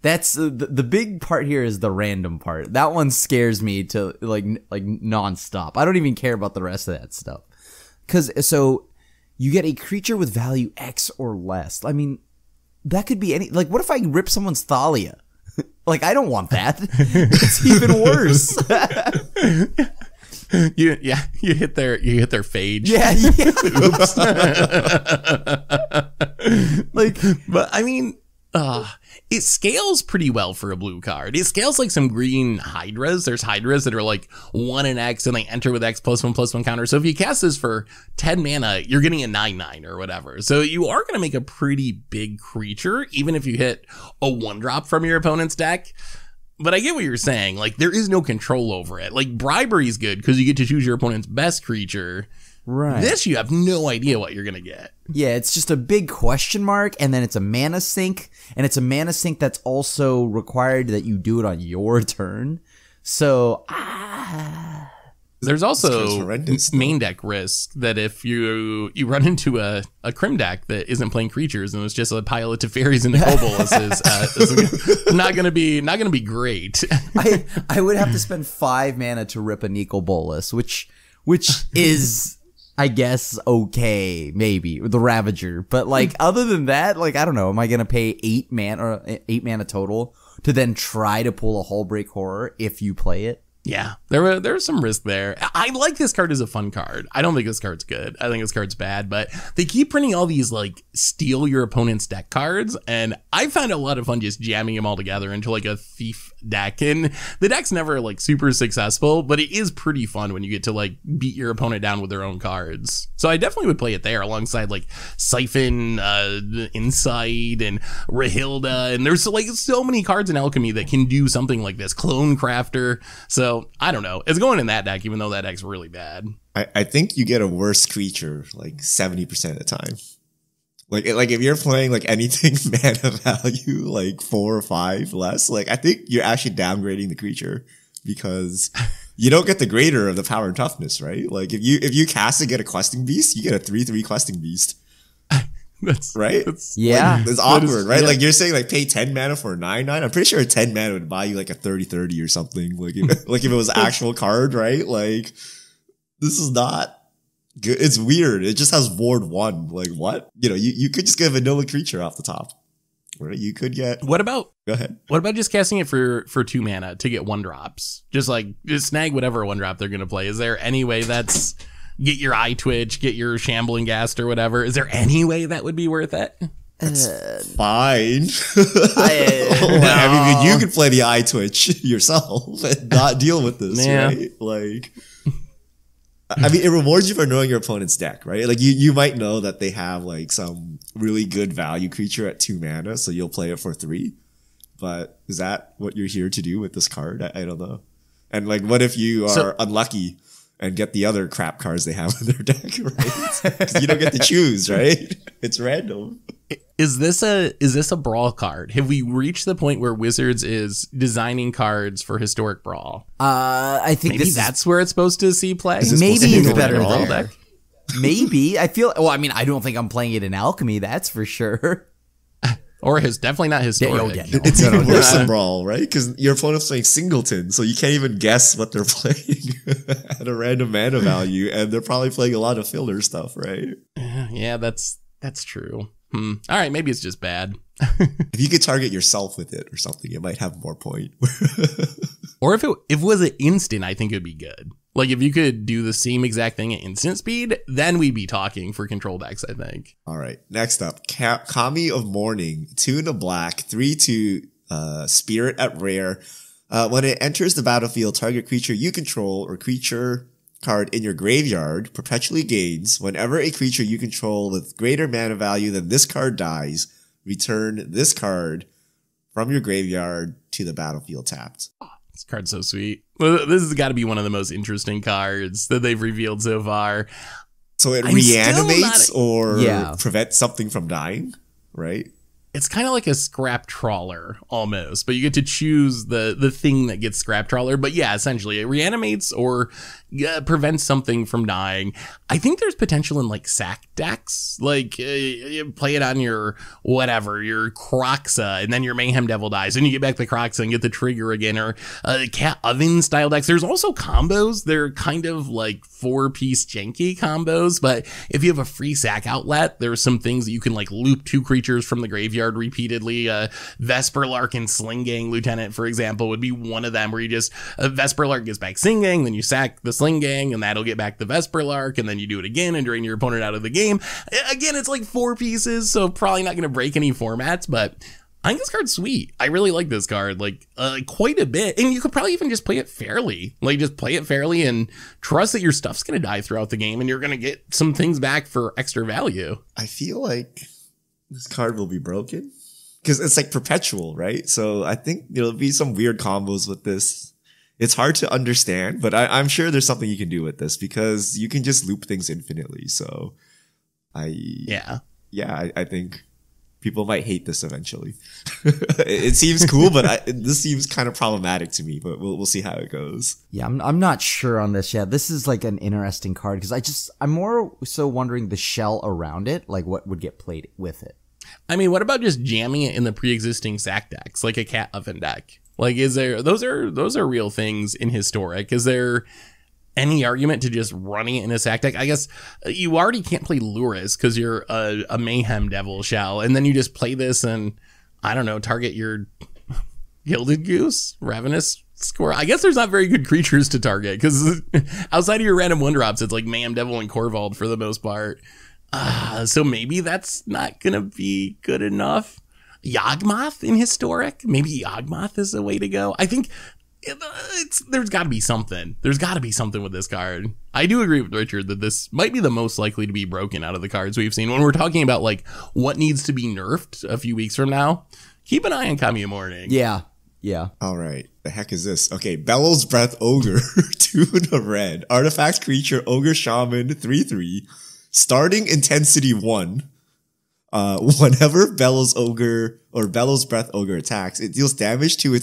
That's the big part here is the random part. That one scares me to like nonstop. I don't even care about the rest of that stuff. So you get a creature with value X or less. I mean, that could be any. Like, what if I rip someone's Thalia? Like, I don't want that. It's even worse. You hit their phage. Yeah. Oops. Like, but I mean, it scales pretty well for a blue card. It scales like some green Hydras. There's Hydras that are like 1 and X and they enter with X +1/+1 counter. So if you cast this for 10 mana, you're getting a 9/9 or whatever. So you are going to make a pretty big creature, even if you hit a 1-drop from your opponent's deck. But I get what you're saying. Like, there is no control over it. Like, Bribery's good because you get to choose your opponent's best creature. Right. This, you have no idea what you're going to get. Yeah, it's just a big question mark, and then it's a mana sink, and it's a mana sink that's also required that you do it on your turn. So, there's also horrendous, main deck risk that if you run into a Crim deck that isn't playing creatures and it's just a pile of Teferis and Nicol-Bolas, is not gonna be great. I would have to spend 5 mana to rip a Nicol-Bolas, which is, I guess, okay, maybe the Ravager, but like other than that, like I don't know, am I gonna pay 8 mana total to then try to pull a Hullbreak Horror if you play it? Yeah, there was some risk there. I like this card as a fun card. I don't think this card's good. I think this card's bad, but they keep printing all these like steal your opponent's deck cards, and I found a lot of fun just jamming them all together into like a thief deck. And the deck's never like super successful, but it is pretty fun when you get to like beat your opponent down with their own cards. So I definitely would play it there alongside like Siphon, Insight, and Rahilda. And there's like so many cards in Alchemy that can do something like this. Clone Crafter. So I don't know. It's going in that deck, even though that deck's really bad. I think you get a worse creature like 70% of the time. Like if you're playing like anything mana value like 4 or 5 less, like I think you're actually downgrading the creature because you don't get the greater of the power and toughness, right? Like if you cast and get a questing beast, you get a 3/3 questing beast. That's right. Yeah. Like, it's awkward, right? Yeah. Like you're saying like pay 10 mana for a 9/9. I'm pretty sure a 10 mana would buy you like a 30/30 or something. Like if it was actual card, right? Like this is not good. It's weird. It just has ward 1. Like what? You know, you could just get a vanilla creature off the top. Right? You could get What about just casting it for 2 mana to get 1-drops? Just snag whatever 1-drop they're gonna play. Is there any way that's get your Eye Twitch, get your Shambling Ghast or whatever? Is there any way that would be worth it? fine. I mean, you could play the Eye Twitch yourself and not deal with this, right? Like, I mean, it rewards you for knowing your opponent's deck, right? Like, you might know that they have like some really good value creature at 2 mana, so you'll play it for 3. But is that what you're here to do with this card? I don't know. And like, what if you are unlucky and get the other crap cards they have in their deck, right? Because you don't get to choose, right? It's random. Is this a Brawl card? Have we reached the point where Wizards is designing cards for Historic Brawl? I think maybe that's where it's supposed to see play. Maybe it's better Brawl there. deck. Maybe. I don't think I'm playing it in Alchemy, that's for sure. Or definitely not Historic. It's even worse than Brawl, right? Because your opponent's playing Singleton, so you can't even guess what they're playing at a random mana value, and they're probably playing a lot of filler stuff, right? Yeah, that's true. All right, maybe it's just bad. If you could target yourself with it or something, it might have more point. Or if it was an instant, I think it'd be good. Like if you could do the same exact thing at instant speed, then we'd be talking for control decks, I think. All right, next up, Kami of Morning, 2 in a black, 3/2 spirit at rare. When it enters the battlefield, target creature you control or creature card in your graveyard perpetually gains. Whenever a creature you control with greater mana value than this card dies, return this card from your graveyard to the battlefield tapped. This card's so sweet. This has got to be one of the most interesting cards that they've revealed so far. So it reanimates or prevents something from dying, right? It's kind of like a scrap trawler almost, but you get to choose the thing that gets scrap trawler. But yeah, essentially it reanimates or prevents something from dying. I think there's potential in like sack decks, like you play it on your whatever, your Croxa, and then your Mayhem Devil dies, and you get back the Croxa and get the trigger again, or Cat Oven style decks. There's also combos. They're kind of like 4-piece janky combos, but if you have a free sack outlet, there's some things that you can like loop 2 creatures from the graveyard repeatedly. Vesperlark and Slingang Lieutenant, for example, would be one of them, where you just Vesperlark gets back Slingang, then you sack the Slingang, and that'll get back the Vesperlark, and then you do it again and drain your opponent out of the game. Again, it's like 4 pieces, so probably not going to break any formats, but I think this card's sweet. I really like this card, like quite a bit. And you could probably even just play it fairly. Like just play it fairly and trust that your stuff's going to die throughout the game and you're going to get some things back for extra value. I feel like this card will be broken because it's like perpetual, right? So I think there'll be some weird combos with this. It's hard to understand, but I'm sure there's something you can do with this because you can just loop things infinitely. So I think people might hate this eventually. It seems cool, but this seems kind of problematic to me, but we'll see how it goes. Yeah, I'm not sure on this yet. This is like an interesting card because I'm more so wondering the shell around it, like what would get played with it. I mean, what about just jamming it in the pre-existing sack decks, like a cat oven deck? Like, is there, those are real things in Historic. Is there any argument to just running it in a sack deck? I guess you already can't play Luris because you're a Mayhem Devil Shell, and then you just play this and, I don't know, target your Gilded Goose, Ravenous Squirrel. I guess there's not very good creatures to target because outside of your random 1-drops, it's like Mayhem Devil and Korvald for the most part. So maybe that's not going to be good enough. Yawgmoth in Historic? Maybe Yawgmoth is the way to go. I think there's got to be something. There's got to be something with this card. I do agree with Richard that this might be the most likely to be broken out of the cards we've seen. When we're talking about like what needs to be nerfed a few weeks from now, keep an eye on Kamigawa Morning. Yeah. All right. The heck is this? Okay, Bellows Breath Ogre, 2 in a red. Artifact creature, Ogre Shaman, 3/3. Starting intensity 1. Whenever Bellows Ogre or Bellows Breath Ogre attacks, it deals damage to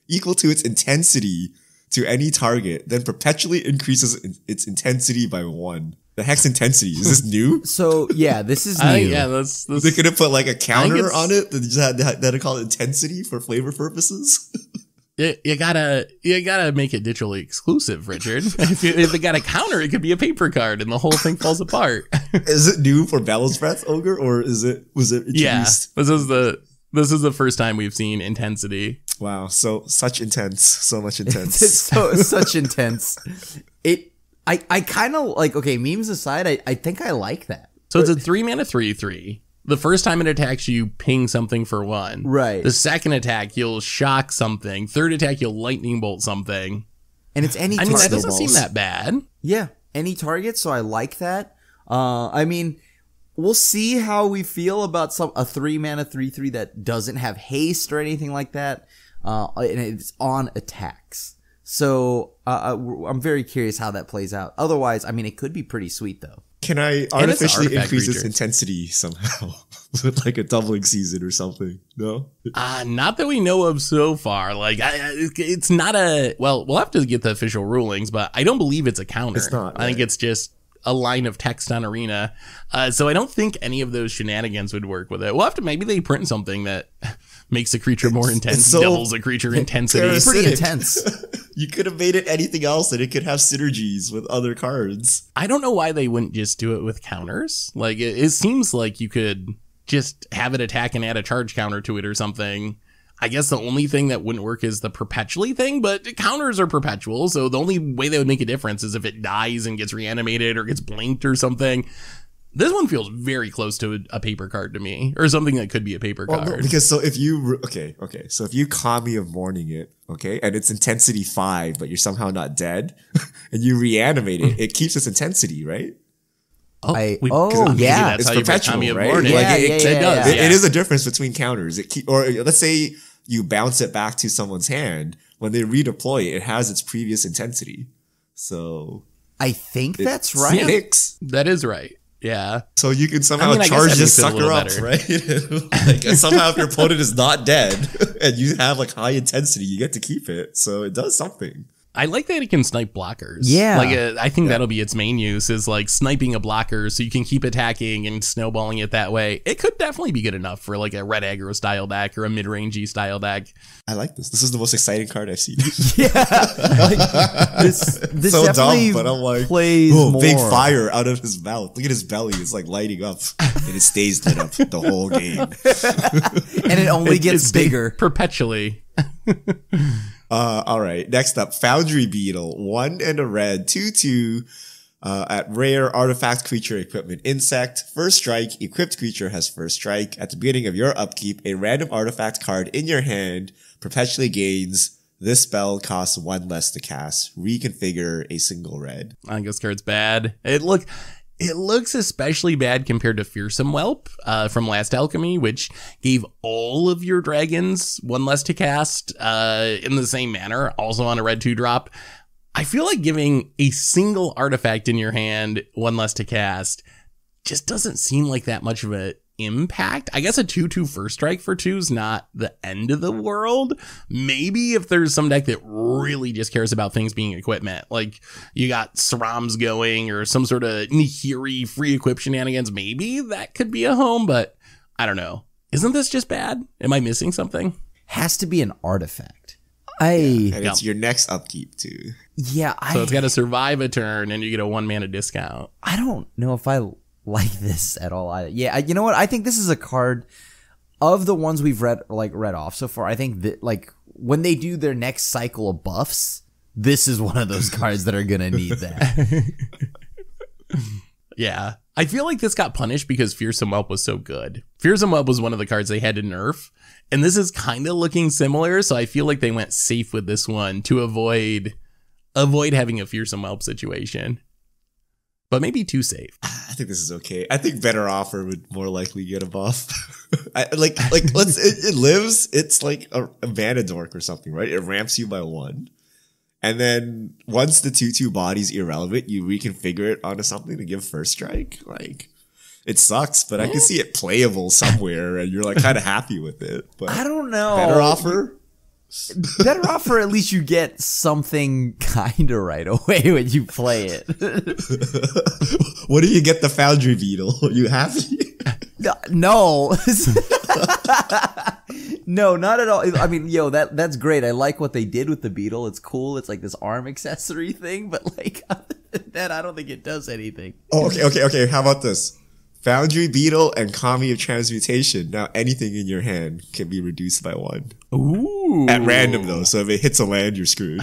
equal to its intensity to any target, then perpetually increases its intensity by 1. The hex intensity, is this new? So yeah, this is new. Yeah, that's They could have put like a counter on it that just had that call it intensity for flavor purposes. You gotta make it digitally exclusive, Richard. If they got a counter, it could be a paper card, and the whole thing falls apart. Is it new for Bellows Breath Ogre, or was it introduced? Yeah, this is the first time we've seen intensity. Wow, so much intense. Such intense. I kind of like. Okay, memes aside, I think I like that. So it's a 3-mana 3/3. The first time it attacks, you ping something for 1. Right. The second attack, you'll shock something. Third attack, you'll lightning bolt something. And it's any I mean, target. that doesn't seem that bad. Yeah, any target, so I like that. I mean, we'll see how we feel about a 3-mana 3/3 that doesn't have haste or anything like that. And it's on attacks. So I'm very curious how that plays out. Otherwise, I mean, it could be pretty sweet, though. Can I artificially increase its intensity somehow with like a doubling season or something? No? Not that we know of so far. Like, it's not a... Well, we'll have to get the official rulings, but I don't believe it's a counter. It's not. I think it's just a line of text on Arena. So I don't think any of those shenanigans would work with it. We'll have to... Maybe they print something that makes a creature more intense, so doubles a creature intensity. It's pretty intense. You could have made it anything else and it could have synergies with other cards. I don't know why they wouldn't just do it with counters. Like, it seems like you could just have it attack and add a charge counter to it or something. I guess the only thing that wouldn't work is the perpetually thing, but counters are perpetual, so the only way they would make a difference is if it dies and gets reanimated or gets blinked or something. This one feels very close to a paper card to me, or something that could be a paper card. No, because so if you so if you Kami of Mourning it, okay, and it's intensity 5, but you're somehow not dead, and you reanimate it, it keeps its intensity, right? Yeah, it's perpetual, right? It is a difference between counters. Or let's say you bounce it back to someone's hand. When they redeploy it, it has its previous intensity. So I think that's right. That is right. Yeah. So you can somehow charge this sucker up, right? Like, somehow if your opponent is not dead and you have like high intensity, you get to keep it. So it does something. I like that it can snipe blockers. Yeah. Like, I think that'll be its main use, is like sniping a blocker so you can keep attacking and snowballing it that way. It could definitely be good enough for like a red aggro style deck or a mid-rangey style deck. I like this. This is the most exciting card I've seen. Yeah. Like, this so definitely dumb, but I'm like, plays more. Big fire out of his mouth. Look at his belly. It's like lighting up and it stays lit up the whole game. And it only gets bigger. Perpetually. All right. Next up, Foundry Beetle, 1 and a red, 2/2. At rare artifact creature equipment insect, first strike, equipped creature has first strike. At the beginning of your upkeep, a random artifact card in your hand perpetually gains. This spell costs 1 less to cast. Reconfigure a single red. I think this card's bad. It looks especially bad compared to Fearsome Whelp from Last Alchemy, which gave all of your dragons one less to cast in the same manner, also on a red 2-drop. I feel like giving a single artifact in your hand one less to cast just doesn't seem like that much of an impact. I guess a 2/2 first strike for 2 is not the end of the world. Maybe if there's some deck that really just cares about things being equipment, like you got Srams going or some sort of Nihiri free equip shenanigans, maybe that could be a home, but I don't know. Isn't this just bad? Am I missing something? Has to be an artifact. And it's your next upkeep too. Yeah. So it's got to survive a turn and you get a 1 mana discount. I don't know if I like this at all. Yeah, you know what? I think this is a card of the ones we've read off so far. I think that like when they do their next cycle of buffs, this is one of those cards that are gonna need that. Yeah, I feel like this got punished because Fearsome Whelp was so good. Fearsome Whelp was one of the cards they had to nerf, and this is kind of looking similar. So I feel like they went safe with this one to avoid having a Fearsome Whelp situation. But maybe too safe. I think this is okay. I think Better Offer would more likely get a buff. It lives. It's like a mana dork or something, right? It ramps you by 1. And then once the 2/2 body's irrelevant, you reconfigure it onto something to give first strike. Like, it sucks, but I can see it playable somewhere and you're like kind of happy with it. But I don't know. Better Offer? Better Offer, at least you get something kind of right away when you play it. What do you get the Foundry Beetle? Are you happy? No. No, not at all. I mean, that's great. I like what they did with the Beetle. It's cool. It's like this arm accessory thing, but like other than that, I don't think it does anything. Oh, okay. How about this? Foundry Beetle and Kami of Transmutation. Now anything in your hand can be reduced by 1. Ooh. At random though, so if it hits a land, you're screwed.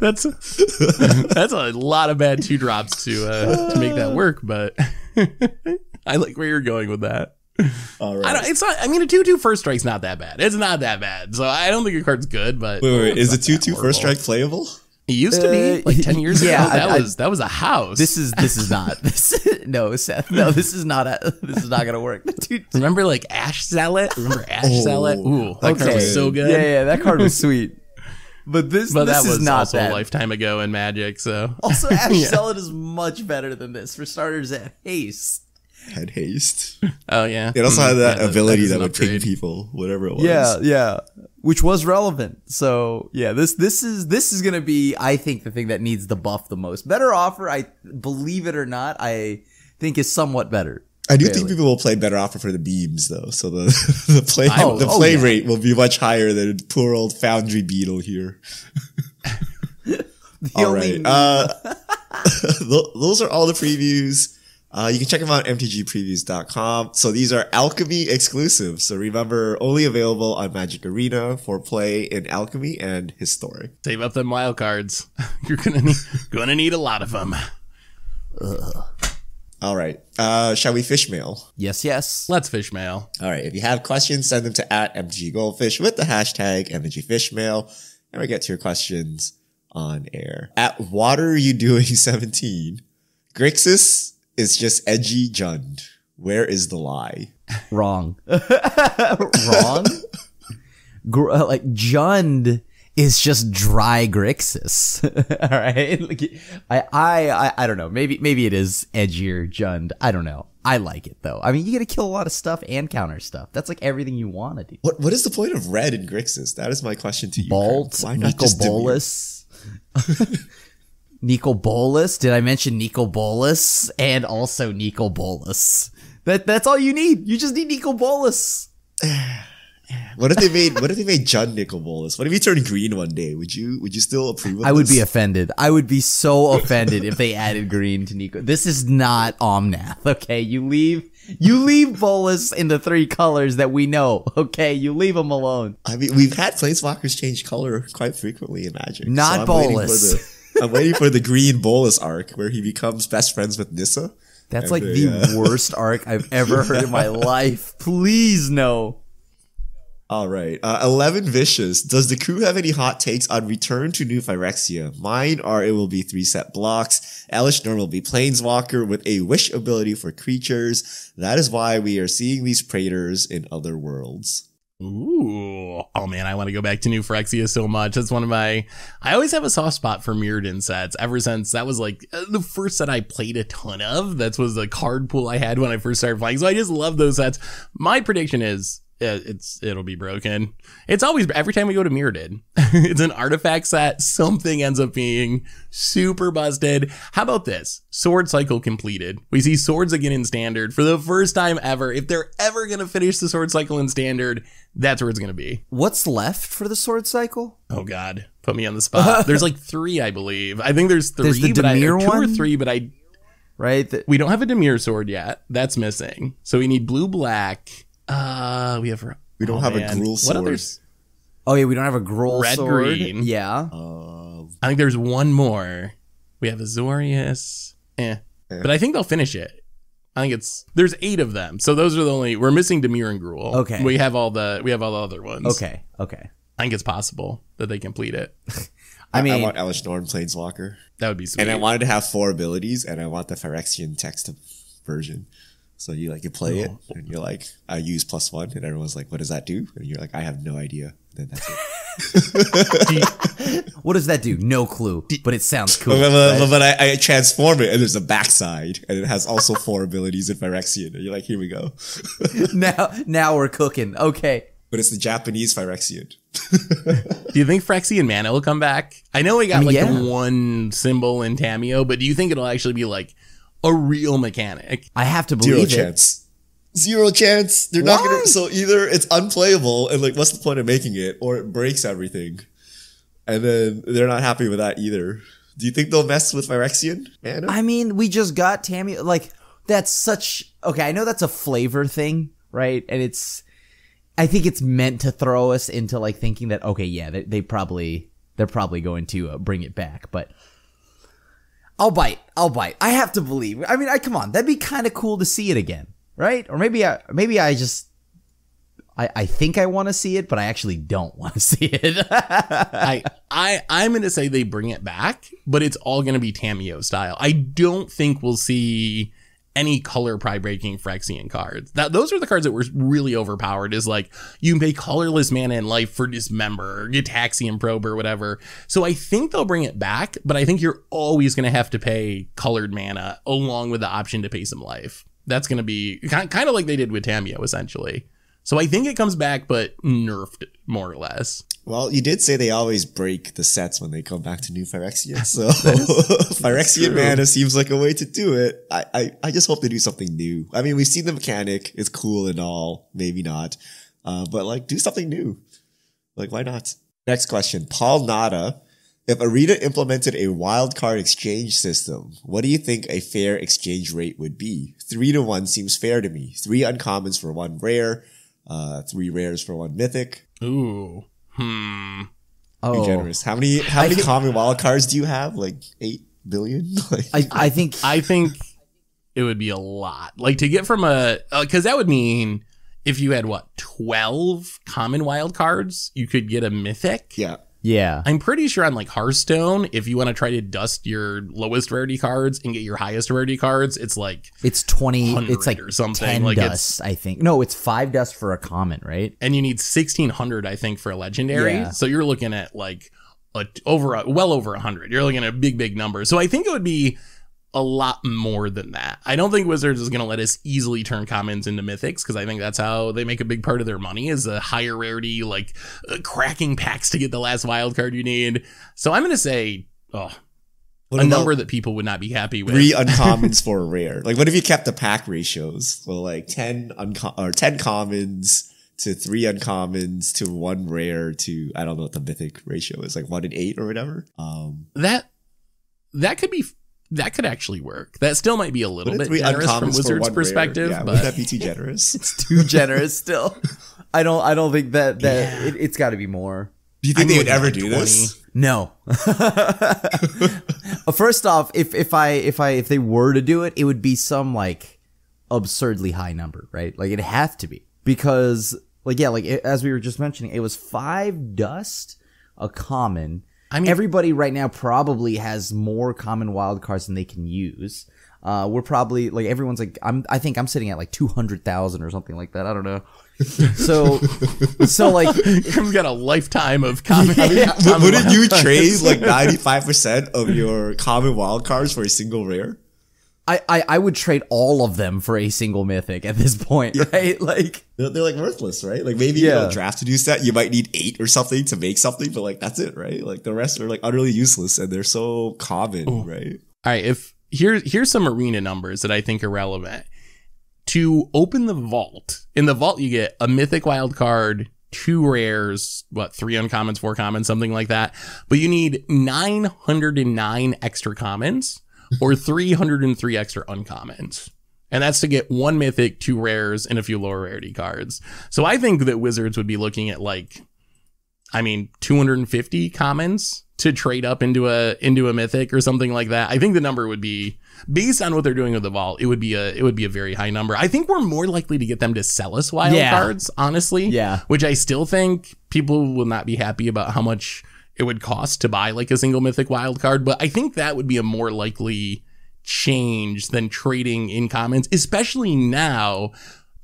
That's a lot of bad 2-drops to make that work, but I like where you're going with that. All right. A 2/2 first strike's not that bad. It's not that bad. So I don't think your card's good, but wait. Is the 2/2 first strike playable? It used to be like 10 years ago. That was a house. This is not. No, Seth. No, this is not gonna work. Remember like Ash Zealot? Zealot? Ooh, that card was so good. Yeah, that card was sweet. But this that is was not also that. a lifetime ago in Magic. So also, Ash Zealot is much better than this. For starters, at haste. Had haste. Oh yeah. It also had that ability that would upgrade. ping people, whatever it was. Yeah. Which was relevant. So yeah, this is gonna be, I think, the thing that needs the buff the most. Better Offer, I believe it or not, I think is somewhat better. I do think people will play Better Offer for the beams though, so the play rate will be much higher than poor old Foundry Beetle here. All right, those are all the previews. You can check them out at mtgpreviews.com. So these are Alchemy exclusives. So remember, only available on Magic Arena for play in Alchemy and Historic. Save up them wild cards. You're gonna need a lot of them. All right. Shall we fish mail? Yes. Let's fish mail. All right. If you have questions, send them to @mtggoldfish with the hashtag mtgfishmail, and we'll get to your questions on air. At What Are You Doing 17, Grixis is just edgy Jund. Where is the lie? Wrong. Wrong? Like, Jund is just dry Grixis. All right? Like, I don't know. Maybe it is edgier Jund. I don't know. I like it, though. I mean, you gotta kill a lot of stuff and counter stuff. That's like everything you want to do. What is the point of red in Grixis? That is my question to you. Bolt, Nico Bolas. Nico Bolas. Did I mention Nico Bolas? And also Nico Bolas. That's all you need. You just need Nico Bolas. What if they made Jund Nico Bolas? What if he turned green one day? Would you still approve of I would this? be offended. I would be so offended if they added green to Nico. This is not Omnath, okay? You leave Bolas in the 3 colors that we know, okay? You leave him alone. I mean, we've had Planeswalkers change color quite frequently in Magic. Not Bolas. I'm waiting for the green Bolas arc where he becomes best friends with Nissa. That's like the worst arc I've ever heard in my life. Please no. All right. 11 Vicious. Does the crew have any hot takes on Return to New Phyrexia? Mine are it will be 3 set blocks. Elish Norm will be Planeswalker with a wish ability for creatures. That is why we are seeing these Praetors in other worlds. Ooh. Oh man, I want to go back to New Phyrexia so much. That's one of my... I always have a soft spot for Mirrodin sets ever since that was like the first set I played a ton of. That was the card pool I had when I first started playing. So I just love those sets. My prediction is it'll be broken. It's always, every time we go to Mirrodin, it's an artifact set. Something ends up being super busted. How about this? Sword cycle completed. We see swords again in standard for the first time ever. If they're ever going to finish the sword cycle in standard, that's where it's going to be. What's left for the sword cycle? Oh God, put me on the spot. There's like 3, I believe. I think there's 3, there's the Dimir 2 one? or 3, but right. We don't have a Dimir sword yet. That's missing. So we need blue, black. We don't have a Gruul sword. What others? Oh yeah, we don't have a Gruul Red, sword. green. Yeah. I think there's one more. We have Azorius. But I think they'll finish it. I think there's 8 of them. So those are the only, we're missing Dimir and Gruul. Okay. We have all the other ones. Okay. I think it's possible that they complete it. I mean, I want Elish Norm Planeswalker. That would be sweet. And I wanted to have 4 abilities, and I want the Phyrexian text version. So you play it, and you're like, I use +1, and everyone's like, what does that do? And you're like, I have no idea. And then that's it. what does that do? No clue, but it sounds cool. But I transform it, and there's a backside, and it has also 4 abilities in Phyrexian. And you're like, here we go. now we're cooking. Okay. But it's the Japanese Phyrexian. Do you think Phyrexian mana will come back? I know we got the one symbol in Tameo, but do you think it'll actually be like a real mechanic? I have to believe 0 chance. 0 chance. They're not gonna. So either it's unplayable, and what's the point of making it, or it breaks everything, and then they're not happy with that either. Do you think they'll mess with Phyrexian mana? I mean, we just got Tameo. That's such. Okay, I know that's a flavor thing, right? And I think it's meant to throw us into thinking that okay, yeah, they're probably going to bring it back, but I'll bite. I have to believe. I mean, come on, that'd be kind of cool to see it again, right? Or maybe I think I want to see it, but I actually don't want to see it. I'm going to say they bring it back, but it's all going to be Tameo style. I don't think we'll see any color pry breaking Phyrexian cards. Those are the cards that were really overpowered. Is you can pay colorless mana in life for Dismember or Gitaxian Probe or whatever. So I think they'll bring it back, but I think you're always going to have to pay colored mana along with the option to pay some life. That's going to be kind of like they did with Tameo essentially. So I think it comes back, but nerfed more or less. Well, you did say they always break the sets when they come back to New Phyrexia, so Phyrexian mana seems like a way to do it. I just hope they do something new. I mean, we've seen the mechanic; it's cool and all, maybe not, but do something new. Why not? Next question, Paul Nada. If Arena implemented a wildcard exchange system, what do you think a fair exchange rate would be? 3-to-1 seems fair to me. 3 uncommons for 1 rare, 3 rares for 1 mythic. Ooh. Be generous. How many common wild cards do you have? 8 billion? I think it would be a lot. To get from because that would mean if you had 12 common wild cards, you could get a mythic. Yeah. I'm pretty sure on Hearthstone, if you want to try to dust your lowest rarity cards and get your highest rarity cards, it's 20, it's or something. 10 dust, I think. No, it's 5 dust for a common, right? And you need 1600, I think, for a legendary. Yeah. So you're looking at well over 100. You're looking at a big number. So I think it would be a lot more than that. I don't think Wizards is going to let us easily turn commons into mythics, because I think that's how they make a big part of their money, is a higher rarity, cracking packs to get the last wild card you need. So I'm going to say a number that people would not be happy with. 3 uncommons for a rare. What if you kept the pack ratios? Well, 10 commons to 3 uncommons to 1 rare to, I don't know what the mythic ratio is, 1 in 8 or whatever. That could actually work. That still might be a little bit generous from Wizards' perspective. Yeah, but would that be too generous? It's too generous still. I don't think that it's got to be more. Do you think they would ever do this? No. First off, if they were to do it, it would be some absurdly high number, right? It'd have to be, because Like, yeah, like as we were just mentioning, it was 5 dust, a common. I mean, everybody right now probably has more common wild cards than they can use. We're probably like everyone's like I think I'm sitting at like 200,000 or something like that. I don't know. So like you've got a lifetime of common. Wouldn't you trade like 95% of your common wild cards for a single rare? I would trade all of them for a single mythic at this point, right? Like they're like worthless, right? Like maybe you don't draft to do set. You might need 8 or something to make something, but like that's it, right? Like the rest are like utterly useless and they're so common, right? All right, here's some arena numbers that I think are relevant. To open the vault, in the vault you get a mythic wild card, 2 rares, 3 uncommons, 4 commons, something like that. But you need 909 extra commons or 303 extra uncommons. And that's to get 1 mythic, 2 rares, and a few lower rarity cards. So I think that Wizards would be looking at 250 commons to trade up into a mythic or something like that. I think the number would be, based on what they're doing with the vault, it would be a very high number. I think we're more likely to get them to sell us wild cards, honestly. Yeah. Which I still think people will not be happy about how much it would cost to buy like a single mythic wild card. But I think that would be a more likely change than trading in commons, especially now,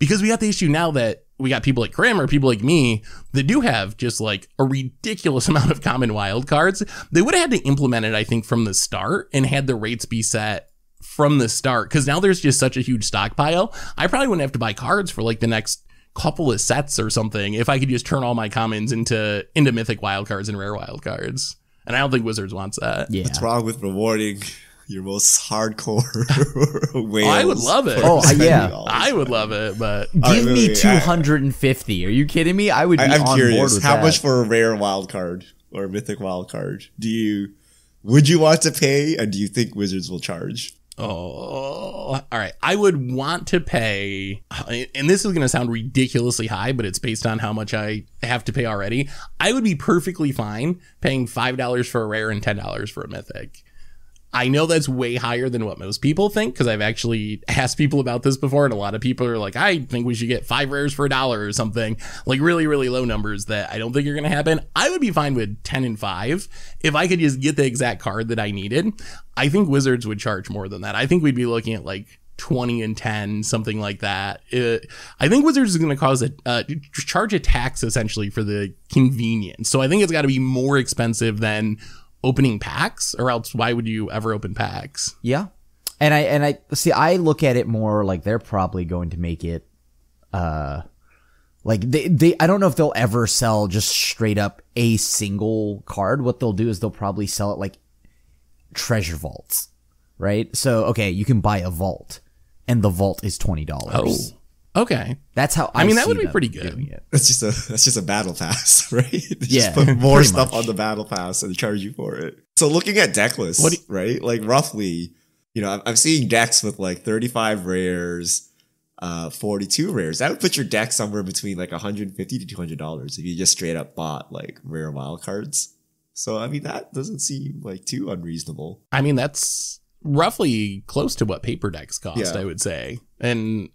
because we got the issue now that we got people like Krim or people like me that do have just like a ridiculous amount of common wild cards. They would have had to implement it, I think, from the start and had the rates be set from the start. Cause now there's just such a huge stockpile. I probably wouldn't have to buy cards for like the next couple of sets or something if I could just turn all my commons into mythic wild cards and rare wild cards. And I don't think Wizards wants that. Yeah. What's wrong with rewarding your most hardcore whales? I would love it. Oh, yeah. I would love it, but give me 250. Are you kidding me? I would be I'm on curious, board with how that. much for a rare wild card or a mythic wild card would you want to pay, and do you think Wizards will charge? Oh, all right. I would want to pay, and this is going to sound ridiculously high, but it's based on how much I have to pay already. I would be perfectly fine paying $5 for a rare and $10 for a mythic. I know that's way higher than what most people think, because I've actually asked people about this before, and a lot of people are like, I think we should get 5 rares for $1 or something, like really, really low numbers that I don't think are going to happen. I would be fine with 10 and 5 if I could just get the exact card that I needed. I think Wizards would charge more than that. I think we'd be looking at like 20 and 10, something like that. I think Wizards is going to charge a tax essentially for the convenience. So I think it's got to be more expensive than opening packs, or else why would you ever open packs? Yeah. And I see, I look at it more like they're probably going to make it like they I don't know if they'll ever sell just straight up a single card. What they'll do is they'll probably sell it like treasure vaults, right? So okay, you can buy a vault and the vault is $20. Oh. Okay. That's how I mean, that see would be them pretty good. doing it. That's just a battle pass, right? They Yeah, just put more pretty stuff much on the battle pass and charge you for it. So looking at deck lists, right? Like roughly, I'm seeing decks with like 35 rares, 42 rares. That would put your deck somewhere between like $150 to $200 if you just straight up bought like rare wild cards. So I mean, that doesn't seem like too unreasonable. I mean, that's roughly close to what paper decks cost, I would say. And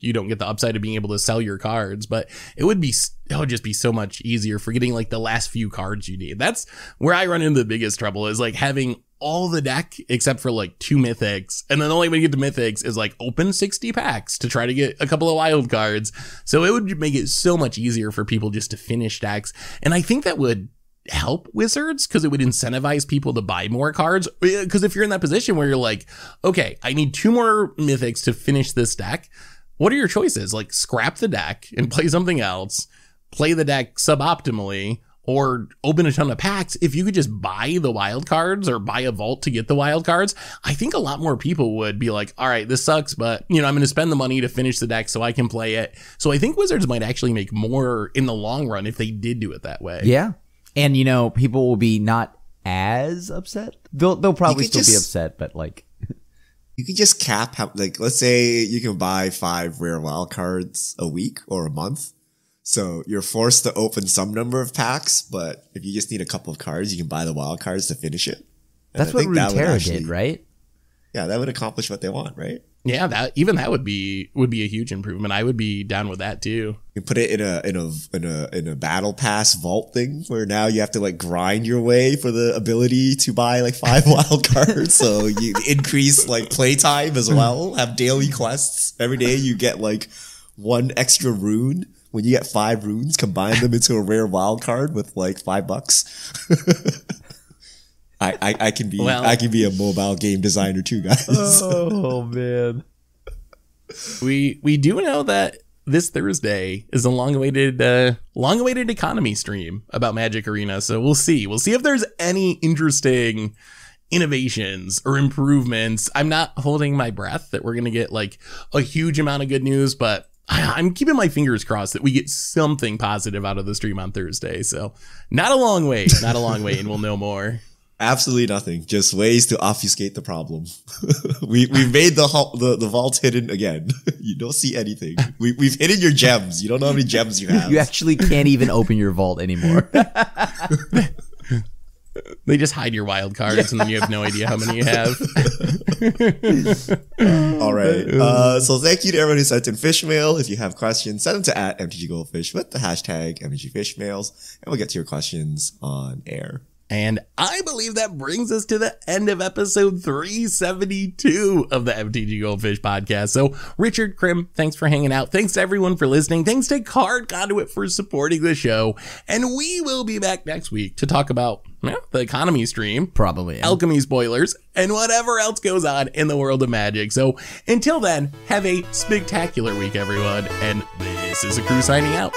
you don't get the upside of being able to sell your cards, but it would just be so much easier for getting like the last few cards you need. That's where I run into the biggest trouble, is like having all the deck except for like 2 mythics, and then the only way to get to mythics is like open 60 packs to try to get a couple of wild cards. So it would make it so much easier for people just to finish decks, and I think that would help Wizards because it would incentivize people to buy more cards. Because if you're in that position where you're like, okay, I need 2 more mythics to finish this deck, what are your choices? Like, scrap the deck and play something else, play the deck suboptimally, or open a ton of packs. If you could just buy the wild cards or buy a vault to get the wild cards, I think a lot more people would be like, all right, this sucks, but I'm going to spend the money to finish the deck so I can play it. So I think Wizards might actually make more in the long run if they did do it that way. Yeah. And people will be not as upset. They'll probably still be upset, but like you can just cap how, like, let's say you can buy 5 rare wild cards a week or a month. So you're forced to open some number of packs, but if you just need a couple of cards, you can buy the wild cards to finish it. And that's what Runeterra did, right? Yeah, that would accomplish what they want, right? Yeah, that would be a huge improvement. I would be down with that too. You put it in a battle pass vault thing where now you have to like grind your way for the ability to buy like 5 wild cards. So you increase like playtime as well. Have daily quests every day. You get like 1 extra rune. When you get 5 runes, combine them into a rare wild card with like $5. I can be a mobile game designer too, guys. Oh man. We do know that this Thursday is a long-awaited economy stream about Magic Arena. So we'll see if there's any interesting innovations or improvements. I'm not holding my breath that we're going to get like a huge amount of good news, but I'm keeping my fingers crossed that we get something positive out of the stream on Thursday. So not a long wait, and we'll know more. Absolutely nothing. Just ways to obfuscate the problem. We've made the vault hidden again. You don't see anything. We've hidden your gems. You don't know how many gems you have. You actually can't even open your vault anymore. They just hide your wild cards, and then you have no idea how many you have. All right. So thank you to everyone who sent in fish mail. If you have questions, send them to @MTGGoldfish with the hashtag MTGFishmails, and we'll get to your questions on air. And I believe that brings us to the end of episode 372 of the MTG Goldfish podcast. So Richard, Krim, thanks for hanging out. Thanks to everyone for listening. Thanks to Card Conduit for supporting the show. And we will be back next week to talk about the economy stream, probably Alchemy spoilers, and whatever else goes on in the world of Magic. So until then, have a spectacular week, everyone. And this is a crew signing out.